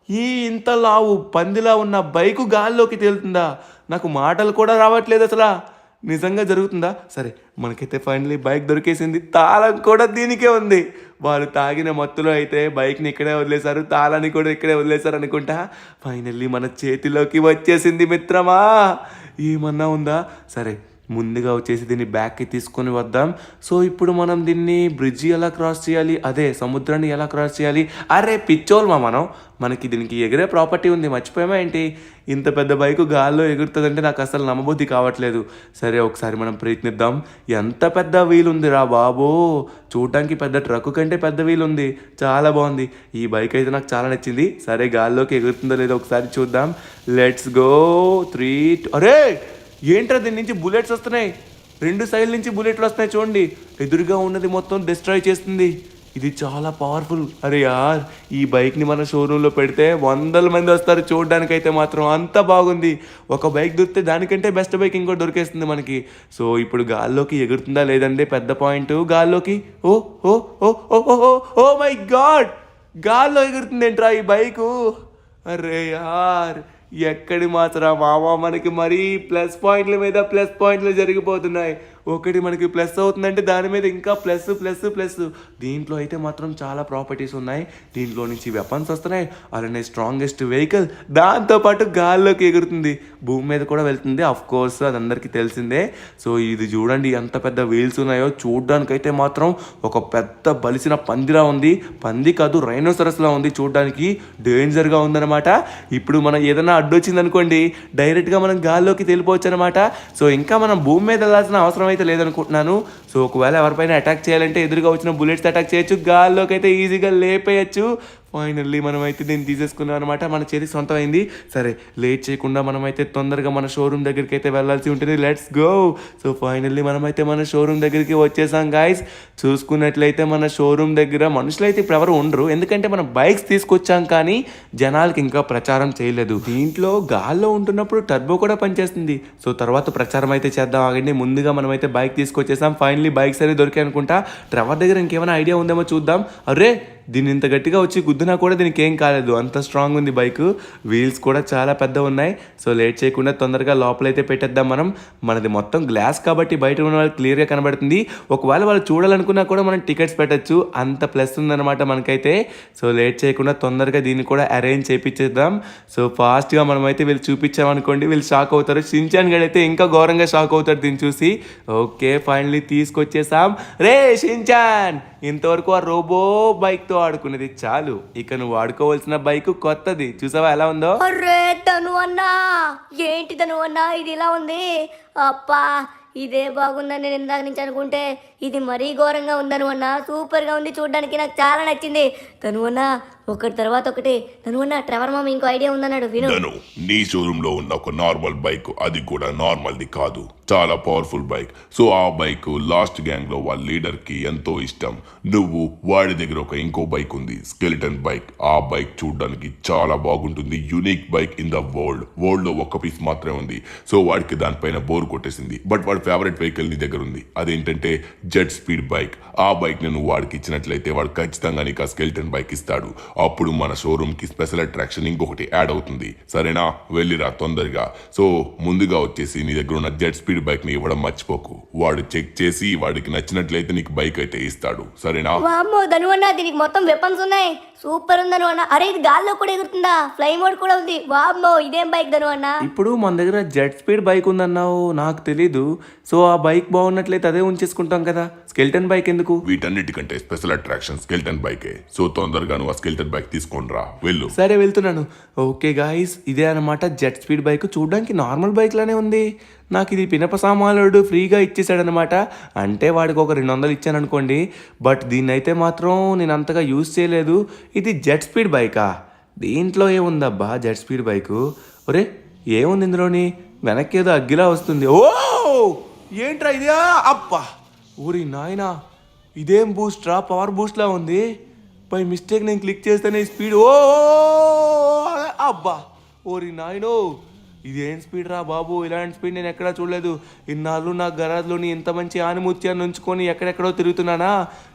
ఇంత లావు పందిలా ఉన్న బైకు గాల్లోకి తేలుతుందా? నాకు మాటలు కూడా రావట్లేదు అసలు. నిజంగా జరుగుతుందా? సరే, మనకైతే ఫైనలీ బైక్ దొరికేసింది. తాళం కూడా దీనికే ఉంది. వాళ్ళు తాగిన మత్తులో అయితే బైక్ని ఇక్కడే వదిలేశారు, తాళాన్ని కూడా ఇక్కడే వదిలేశారు అనుకుంటా. ఫైనల్లీ మన చేతిలోకి వచ్చేసింది మిత్రమా. ఏమన్నా ఉందా? సరే ముందుగా వచ్చేసి దీన్ని బ్యాక్కి తీసుకొని వద్దాం. సో ఇప్పుడు మనం దీన్ని బ్రిడ్జి ఎలా క్రాస్ చేయాలి, అదే సముద్రాన్ని ఎలా క్రాస్ చేయాలి? అరే పిచ్చోల్మా మనకి దీనికి ఎగిరే ప్రాపర్టీ ఉంది, మర్చిపోయామా ఏంటి? ఇంత పెద్ద బైకు గాల్లో ఎగురుతుందంటే నాకు అసలు నమ్మబుద్ధి కావట్లేదు. సరే ఒకసారి మనం ప్రయత్నిద్దాం. ఎంత పెద్ద వీల్ ఉంది రా బాబో, చూడటానికి పెద్ద ట్రక్ కంటే పెద్ద వీల్ ఉంది, చాలా బాగుంది. ఈ బైక్ అయితే నాకు చాలా నచ్చింది. సరే గాల్లోకి ఎగురుతుందో లేదో ఒకసారి చూద్దాం. Let's go 3. అరే ఏంట్రా దీని నుంచి బుల్లెట్స్ వస్తున్నాయి, 2 సైడ్ల నుంచి బుల్లెట్లు వస్తున్నాయి చూడండి. ఎదురుగా ఉన్నది మొత్తం డిస్ట్రాయ్ చేస్తుంది, ఇది చాలా పవర్ఫుల్. అరే యార్, ఈ బైక్ని మన షోరూంలో పెడితే 100 మంది వస్తారు చూడడానికైతే మాత్రం, అంత బాగుంది. ఒక బైక్ దొరికితే దానికంటే బెస్ట్ బైక్ ఇంకోటి దొరికేస్తుంది మనకి. సో ఇప్పుడు గాల్లోకి ఎగురుతుందా లేదంటే పెద్ద పాయింట్. గాల్లోకి ఓ ఓ ఓ ఓ ఓ ఓ మై గాడ్, గాల్లో ఎగురుతుంది ఏంట్రా ఈ బైకు. అరే యార్, ఎక్కడి మాత్రం మావా మనకి మరీ ప్లస్ పాయింట్ల మీద ప్లస్ పాయింట్లు జరిగిపోతున్నాయి. ఒకటి మనకి ప్లస్ అవుతుందంటే దాని మీద ఇంకా ప్లస్ ప్లస్ ప్లస్. దీంట్లో అయితే మాత్రం చాలా ప్రాపర్టీస్ ఉన్నాయి. దీంట్లో నుంచి వెపన్స్ వస్తున్నాయి, అలానే స్ట్రాంగెస్ట్ వెహికల్, దాంతోపాటు గాల్లోకి ఎగురుతుంది, భూమి మీద కూడా వెళ్తుంది. అఫ్ కోర్స్ అది అందరికీ తెలిసిందే. సో ఇది చూడండి ఎంత పెద్ద వీల్స్ ఉన్నాయో, చూడడానికైతే మాత్రం ఒక పెద్ద బలిసిన పందిలా ఉంది. పంది కాదు, రైనోసరస్లా ఉంది, చూడడానికి డేంజర్గా ఉందన్నమాట. ఇప్పుడు మనం ఏదైనా అడ్డొచ్చింది అనుకోండి, డైరెక్ట్గా మనం గాల్లోకి వెళ్ళిపోవచ్చు అనమాట. సో ఇంకా మనం భూమి మీద వెళ్ళాల్సిన అవసరం అయితే లేదనుకుంటున్నాను. సో ఒకవేళ ఎవరిపైన అటాక్ చేయాలంటే ఎదురుగా వచ్చిన బుల్లెట్స్ అటాక్ చేయొచ్చు, గాల్లోకి అయితే ఈజీగా లేపేయచ్చు. ఫైనల్లీ మనమైతే దీన్ని తీసేసుకున్నాం అనమాట, మన చేతికి సొంతమైంది. సరే లేట్ చేయకుండా మనమైతే తొందరగా మన షోరూమ్ దగ్గరికి అయితే వెళ్ళాల్సి ఉంటుంది. Let's go. సో ఫైనల్లీ మనమైతే మన షోరూమ్ దగ్గరికి వచ్చేసాం గాయస్. చూసుకున్నట్లయితే మన షోరూమ్ దగ్గర మనుషులు అయితే ఇప్పుడు ఎవరు ఉండరు, ఎందుకంటే మనం బైక్స్ తీసుకొచ్చాం కానీ జనాలకి ఇంకా ప్రచారం చేయలేదు. దీంట్లో గాల్లో ఉంటున్నప్పుడు టర్బో కూడా పనిచేస్తుంది. సో తర్వాత ప్రచారం అయితే చేద్దాం, ఆగండి. ముందుగా మనమైతే బైక్ తీసుకొచ్చేసాం. ఫైనల్లీ బైక్స్ అనేది దొరికాయి అనుకుంటా. ట్రెవర్ దగ్గర ఇంకేమైనా ఐడియా ఉందేమో చూద్దాం. అరే దీన్ని ఇంత గట్టిగా వచ్చి గుద్దినా కూడా దీనికి ఏం కాలేదు, అంత స్ట్రాంగ్ ఉంది బైక్. వీల్స్ కూడా చాలా పెద్ద ఉన్నాయి. సో లేట్ చేయకుండా తొందరగా లోపలైతే పెట్టేద్దాం మనం. మనది మొత్తం గ్లాస్ కాబట్టి బయట ఉన్న వాళ్ళు క్లియర్గా కనబడుతుంది. ఒకవేళ వాళ్ళు చూడాలనుకున్నా కూడా మనం టికెట్స్ పెట్టచ్చు, అంత ప్లస్ ఉందన్నమాట మనకైతే. సో లేట్ చేయకుండా తొందరగా దీన్ని కూడా అరేంజ్ చేయించేద్దాం. సో ఫాస్ట్గా మనమైతే వీళ్ళు చూపించామనుకోండి, వీళ్ళు షాక్ అవుతారు. షిన్చాన్ గడ్ అయితే ఇంకా ఘోరంగా షాక్ అవుతారు దీన్ని చూసి. ఓకే ఫైనల్లీ తీసుకొచ్చేసాం. రే షిన్చాన్, ఇంతవరకు ఆ రోబో బైక్తో ఆడుకునేది చాలు, ఇక నువ్వు ఆడుకోవాల్సిన బైక్ కొత్తది, చూసావా ఎలా ఉందో. అర్రే తను అన్నా, ఏంటి తను అన్నా ఇది ఇలా ఉంది? అప్పా ఇదే బాగుందని నేను ఇందాక నుంచి అనుకుంటే ఇది మరీ ఘోరంగా ఉందను అన్న. సూపర్గా ఉంది చూడడానికి, నాకు చాలా నచ్చింది. తను అన్న ఒకటి తర్వాత ఒకటి. తను అన్న ట్రెవర్ మామ ఇంకో ఐడియా ఉందన్నాడు, విను. నీ షోరూమ్ లో ఉన్న ఒక నార్మల్ బైక్, అది కూడా నార్మల్ది కాదు, చాలా పవర్ఫుల్ బైక్. సో ఆ బైక్ లాస్ట్ గ్యాంగ్ లో వాళ్ళ లీడర్ కి ఎంతో ఇష్టం. నువ్వు వాడి దగ్గర ఇంకో బైక్ ఉంది, స్కెలిటన్ బైక్. ఆ బైక్ చూడడానికి చాలా బాగుంటుంది, unique bike in the world లో ఒక్క పీస్ మాత్రమే ఉంది. సో వాడికి దానిపైన బోర్ కొట్టేసింది. బట్ వాడి ఫేవరెట్ వెహికల్ నీ దగ్గర ఉంది, అదేంటంటే జెట్ స్పీడ్ బైక్. ఆ బైక్ ని నువ్వు వాడికి ఇచ్చినట్లయితే వాడు ఖచ్చితంగా నీకు ఆ స్కెలిటన్ బైక్ ఇస్తాడు. అప్పుడు మన షోరూమ్ కి స్పెషల్ అట్రాక్షన్ ఇంకొకటి యాడ్ అవుతుంది, సరేనా? వెళ్ళిరా తొందరగా. సో ముందుగా వచ్చేసి నీ దగ్గర ఉన్న జెట్ స్పీడ్ బైక్ ని ఇవ్వడం మర్చిపోకు. వాడు చెక్ చేసి వాడికి నచ్చినట్లయితే నీకు బైక్ అయితే ఇస్తాడు, సరేనా? వామ్మో ధనువన్న, దీనికి మొత్తం వెపన్స్ ఉన్నాయి, సూపర్ ఉంది ధనువన్న. అరే ఇది గాల్లో కూడా ఎగురుతుందా, ఫ్లై మోడ్ కూడా ఉంది. వామ్మో ఇదేం బైక్ ధనువన్న? ఇప్పుడు మన దగ్గర జెట్ స్పీడ్ బైక్ ఉందన్నావు, నాకు తెలీదు. సో ఆ బైక్ బాగున్నట్లయితే అదే ఉంచేసుకుంటాం కదా, స్కెలిటన్ బైక్ ఎందుకు? వీటన్నిటికంటే స్పెషల్ అట్రాక్షన్ స్కెలిటన్ బైకే. సో తొందరగా నువ్వు ఆ స్కెలిటన్ బైక్ తీసుకొని రా, వెళ్ళు. సరే వెళ్తున్నాను. ఓకే గాయస్, ఇదే అనమాట జెట్ స్పీడ్ బైక్. చూడడానికి నార్మల్ బైక్ లానే ఉంది. నాకు ఇది పినప సామానుడు ఫ్రీగా ఇచ్చేసాడనమాట. అంటే వాడికి ఒక 200 ఇచ్చాను అనుకోండి. బట్ దీన్ని అయితే మాత్రం నేను అంతగా యూజ్ చేయలేదు. ఇది జెట్ స్పీడ్ బైకా? దీంట్లో ఏముందబ్బా జెట్ స్పీడ్ బైకు? ఒరే ఏముంది ఇందులోని? వెనక్కి ఏదో అగ్గిలా వస్తుంది. ఓ ఏంట్రా ఇదే? అబ్బా ఊరి నాయనా, ఇదేం బూస్ట్రా, పవర్ బూస్ట్లా ఉంది. బై మిస్టేక్ నేను క్లిక్ చేస్తేనే స్పీడ్. ఓ అబ్బా ఓరి నాయనో, ఇదేం స్పీడ్ రా బాబు, ఇలాంటి స్పీడ్ నేను ఎక్కడా చూడలేదు. ఇన్నాళ్ళు నా గరాజ్లోని ఇంత మంచి ఆనిముత్యాన్ని ఉంచుకొని ఎక్కడెక్కడో తిరుగుతున్నానా,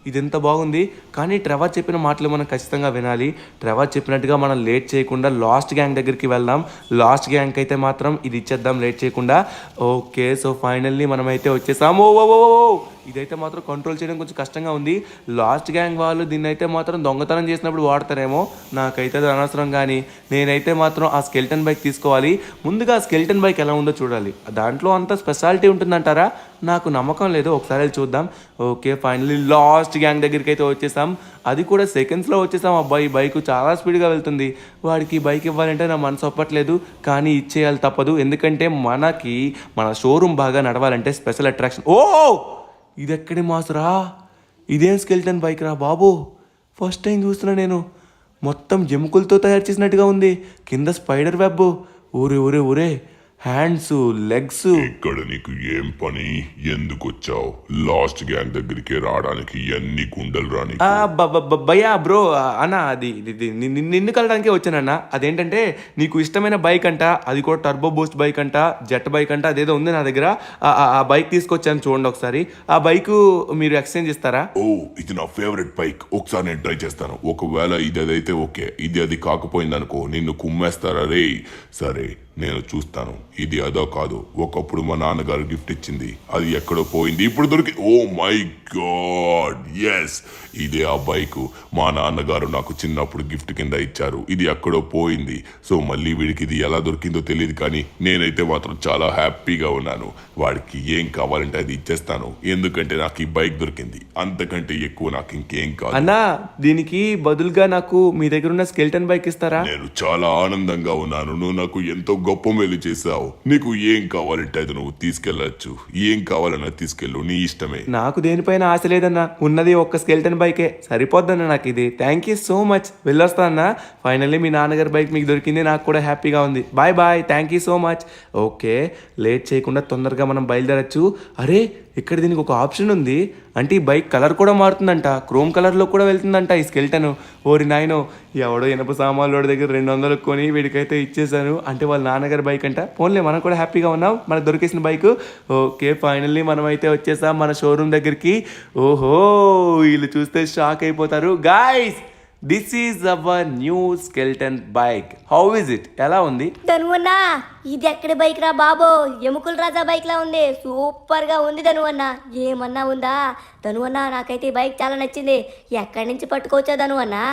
ఇదెంత బాగుంది. కానీ ట్రెవర్ చెప్పిన మాటలు మనం ఖచ్చితంగా వినాలి. ట్రెవర్ చెప్పినట్టుగా మనం లేట్ చేయకుండా లాస్ట్ గ్యాంగ్ దగ్గరికి వెళ్దాం. లాస్ట్ గ్యాంగ్కి అయితే మాత్రం ఇది ఇచ్చేద్దాం లేట్ చేయకుండా. ఓకే సో ఫైనల్లీ మనమైతే వచ్చేసాము. ఓ ఇదైతే మాత్రం కంట్రోల్ చేయడం కొంచెం కష్టంగా ఉంది. లాస్ట్ గ్యాంగ్ వాళ్ళు దీన్ని అయితే మాత్రం దొంగతనం చేసినప్పుడు వాడతారేమో, నాకైతే అది అనవసరం. కానీ నేనైతే మాత్రం ఆ స్కెల్టన్ బైక్ తీసుకోవాలి. ముందుగా ఆ స్కెల్టన్ బైక్ ఎలా ఉందో చూడాలి. దాంట్లో అంత స్పెషాలిటీ ఉంటుందంటారా? నాకు నమ్మకం లేదు, ఒకసారి వెళ్ళి చూద్దాం. ఓకే, ఫైనల్లీ లాస్ట్ గ్యాంగ్ దగ్గరికి అయితే వచ్చేసాం. అది కూడా సెకండ్స్లో వచ్చేసాం. అబ్బాయి బైక్ చాలా స్పీడ్గా వెళ్తుంది. వాడికి బైక్ ఇవ్వాలంటే నా మనసు ఒప్పట్లేదు, కానీ ఇచ్చేయాలి తప్పదు. ఎందుకంటే మనకి మన షోరూమ్ బాగా నడవాలంటే స్పెషల్ అట్రాక్షన్. ఓ, ఇది ఎక్కడి మాసురా? ఇదేం స్కెల్టన్ బైక్ రా బాబు, ఫస్ట్ టైం చూస్తున్నా నేను. మొత్తం ఎముకలతో తయారు చేసినట్టుగా ఉంది. కింద స్పైడర్ వెబ్. ఊరే ఊరే ఊరే, హ్యాండ్స్, లెగ్స్. ఇక్కడ నీకు ఏం పని? ఎందుకు వచ్చావు? లాస్ట్ గ్యాంగ్ దగ్గరికి రావడానికి ఎన్ని గుండెలు రాని? భయ్యా బ్రో, అన్న అది నిన్ను కలడానికే వచ్చానన్న. అదేంటంటే నీకు ఇష్టమైన బైక్ అంట, అది కూడా టర్బో బూస్ట్ బైక్ అంట, జెట్ బైక్ అంట, అదేదో ఉంది నా దగ్గర. ఆ బైక్ తీసుకొచ్చాను, చూడండి ఒకసారి. ఆ బైక్ మీరు ఎక్స్చేంజ్ ఇస్తారా? ఓ, ఇది నా ఫేవరెట్ బైక్. ఒకసారి నేను ట్రై చేస్తాను. ఒకవేళ ఇది అదైతే ఓకే, ఇది అది కాకపోయిందనుకో నిన్ను కుమ్మేస్తారా రే? సరే, నేను చూస్తాను. ఇది అదో కాదు, ఒకప్పుడు మా నాన్నగారు గిఫ్ట్ ఇచ్చింది, అది ఎక్కడో పోయింది, ఇప్పుడు దొరికి. ఓ మై గాడ్, ఎస్, ఇదే ఆ బైక్. మా నాన్నగారు నాకు చిన్నప్పుడు గిఫ్ట్ కింద ఇచ్చారు. ఇది ఎక్కడో పోయింది. సో మళ్ళీ వీడికి ఇది ఎలా దొరికిందో తెలియదు, కానీ నేనైతే మాత్రం చాలా హ్యాపీగా ఉన్నాను. వాడికి ఏం కావాలంటే అది ఇచ్చేస్తాను, ఎందుకంటే నాకు ఈ బైక్ దొరికింది. అంతకంటే ఎక్కువ నాకు ఇంకేం కాదు. అన్నా, దీనికి బదులుగా నాకు మీ దగ్గర ఉన్న స్కెల్టన్ బైక్ ఇస్తారా? నేను చాలా ఆనందంగా ఉన్నాను. నువ్వు నాకు ఎంతో గొప్ప మేలు చేసావు. నీకు ఏం కావాలంటే అది నువ్వు తీసుకెళ్లొచ్చు. ఏం కావాలన్నా తీసుకెళ్ళు, నీ ఇష్టమే. నాకు దేనిపైన ఆశ లేదన్నా, ఉన్నది ఒక్క స్కెల్టన్ బైకే సరిపోద్దన్న నాకు ఇది. Thank you so much. వెళ్ళొస్తా అన్న. ఫైనల్లీ మీ నాన్నగారి బైక్ మీకు దొరికింది, నాకు కూడా హ్యాపీగా ఉంది. Bye bye, thank you so much. Okay, late చేయకుండా తొందరగా మనం బయలుదేరచ్చు. అరే, ఇక్కడ దీనికి ఒక ఆప్షన్ ఉంది. అంటే ఈ బైక్ కలర్ కూడా మారుతుందంట, క్రోమ్ కలర్లో కూడా వెళ్తుందంట ఈ స్కెల్టన్. ఓరి నాయనో, ఎవడో ఇనప సామాన్లు దగ్గర 200 కొని వీడికైతే ఇచ్చేసాను. అంటే వాళ్ళ నాన్నగారి బైక్ అంట. పోన్లే, మనం కూడా హ్యాపీగా ఉన్నాం, మనకు దొరికేసిన బైక్. ఓకే, ఫైనల్లీ మనం అయితే వచ్చేసాం మన షోరూమ్ దగ్గరికి. ఓహో, వీళ్ళు చూస్తే షాక్ అయిపోతారు. Guys, this is our new skeleton bike. How is it? ఎలా ఉంది? ధనువన్నా, ఇది ఎక్కడి బైక్ రా బాబో? ఎముకల రాజా బైక్ లా ఉంది. సూపర్ గా ఉంది ధనువన్నా. ఏమన్నా ఉందా ధనువన్నా? నాకైతే ఈ బైక్ చాలా నచ్చింది. ఎక్కడి నుంచి పట్టుకోవచ్చా ధనువన్నా?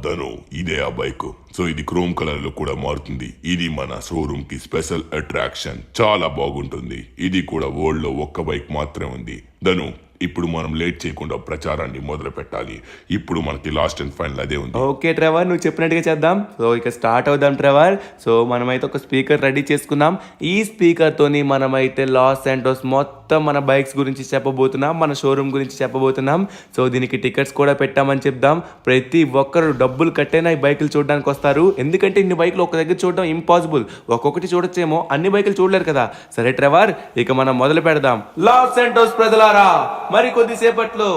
ధను, ఇదే ఆ బైక్. సో ఇది క్రోమ్ కలర్ లో కూడా మారుతుంది. ఇది మన షోరూమ్ కి స్పెషల్ అట్రాక్షన్. చాలా బాగుంటుంది. ఇది కూడా వరల్డ్ లో ఒక్క బైక్ మాత్రమే ఉంది. ధను, ఇప్పుడు మనం లేట్ చేయకుండా ప్రచారాన్ని మొదలు పెట్టాలి. ఇప్పుడు మనకి లాస్ట్ అండ్ ఫైనల్ అదే ఉంది. ఓకే ట్రెవర్, నువ్వు చెప్పినట్టుగా చేద్దాం. సో ఇక స్టార్ట్ అవుదాం ట్రెవర్. సో మనమైతే ఒక స్పీకర్ రెడీ చేసుకున్నాం. ఈ స్పీకర్తోని మనమైతే లాస్ శాంటోస్ మొత్తం మన బైక్స్ గురించి చెప్పబోతున్నాం, మన షోరూమ్ గురించి చెప్పబోతున్నాం. సో దీనికి టికెట్స్ కూడా పెట్టామని చెప్దాం. ప్రతి ఒక్కరు డబ్బులు కట్టైనా ఈ బైకులు చూడడానికి వస్తారు. ఎందుకంటే ఇన్ని బైకులు ఒక దగ్గర చూడడం ఇంపాసిబుల్. ఒక్కొక్కటి చూడొచ్చేమో, అన్ని బైకులు చూడలేరు కదా. సరే ట్రెవర్, ఇక మనం మొదలు పెడదాం. లాస్ శాంటోస్ ప్రజలారా, మరి కొద్దిసేపట్లో.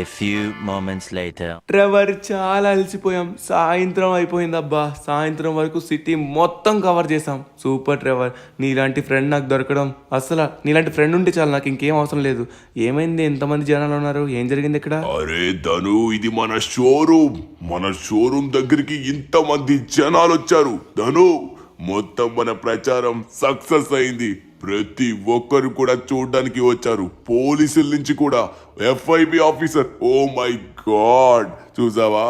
A few moments later. Trevor, చాలా అలసిపోయాం. సాయంత్రం అయిపోయిందబ్బా. సాయంత్రం వరకు సిటీ మొత్తం కవర్ చేసాం. సూపర్ ట్రెవర్, నీలాంటి ఫ్రెండ్ నాకు దొరకడం, అసలు నీలాంటి ఫ్రెండ్ ఉంటే చాలు, నాకు ఇంకేం అవసరం లేదు. ఏమైంది, ఎంతమంది జనాలు ఉన్నారు? ఏం జరిగింది ఇక్కడ? అరే ధను, ఇది మన షోరూమ్. మన షోరూమ్ దగ్గరికి ఇంతమంది జనాలు వచ్చారు. ధను, మొత్తం మన ప్రచారం సక్సెస్ అయింది. ప్రతి ఒక్కరు కూడా చూడడానికి వచ్చారు. పోలీసుల నుంచి కూడా, FIB officer. Oh my god, చూసావా?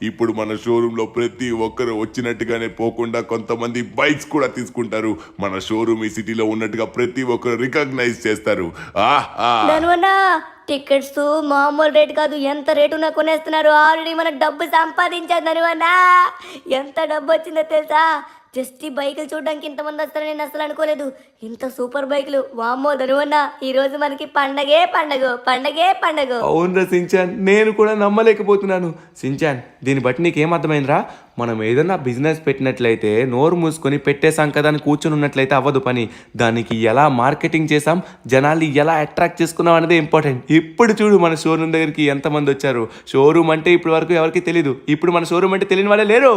ఇప్పుడు మన షోరూమ్ లో ప్రతి ఒక్కరు వచ్చినట్టుగానే పోకుండా కొంతమంది బైక్స్ కూడా తీసుకుంటారు. మన షోరూమ్ ఈ సిటీలో ఉన్నట్టుగా ప్రతి ఒక్కరు రికగ్నైజ్ చేస్తారు. ధనువన్నా, టికెట్స్ మామూలు రేట్ కాదు, ఎంత రేటు ఉన్నా కొనేస్తున్నారు. ఆల్రెడీ మనం డబ్బు సంపాదించాం ధనువన్నా. ఎంత డబ్బు వచ్చిందో తెలుసా? జస్ట్ ఈ బైకులు చూడడానికి ఇంతమంది వస్తారని నేను అసలు అనుకోలేదు. ఇంత సూపర్ బైకులు, వామ్మో ధనువన్నా, ఈ రోజు మనకి పండగే పండగ, పండగే పండగ. అవునరా సించాన్, నేను కూడా నమ్మలేకపోతున్నాను. సించాన్, దీన్ని బట్టి నీకేం అర్థమైందిరా? మనం ఏదన్నా బిజినెస్ పెట్టినట్లయితే నోరు మూసుకొని పెట్టేసాం కదా అని కూర్చొని ఉన్నట్లయితే అవ్వదు పని. దానికి ఎలా మార్కెటింగ్ చేసాం, జనాల్ని ఎలా అట్రాక్ట్ చేసుకున్నాం అనేది ఇంపార్టెంట్. ఇప్పుడు చూడు మన షోరూమ్ దగ్గరికి ఎంతమంది వచ్చారు. షోరూమ్ అంటే ఇప్పటి వరకు ఎవరికి తెలీదు. ఇప్పుడు మన షోరూమ్ అంటే తెలియని వాళ్ళే లేరు.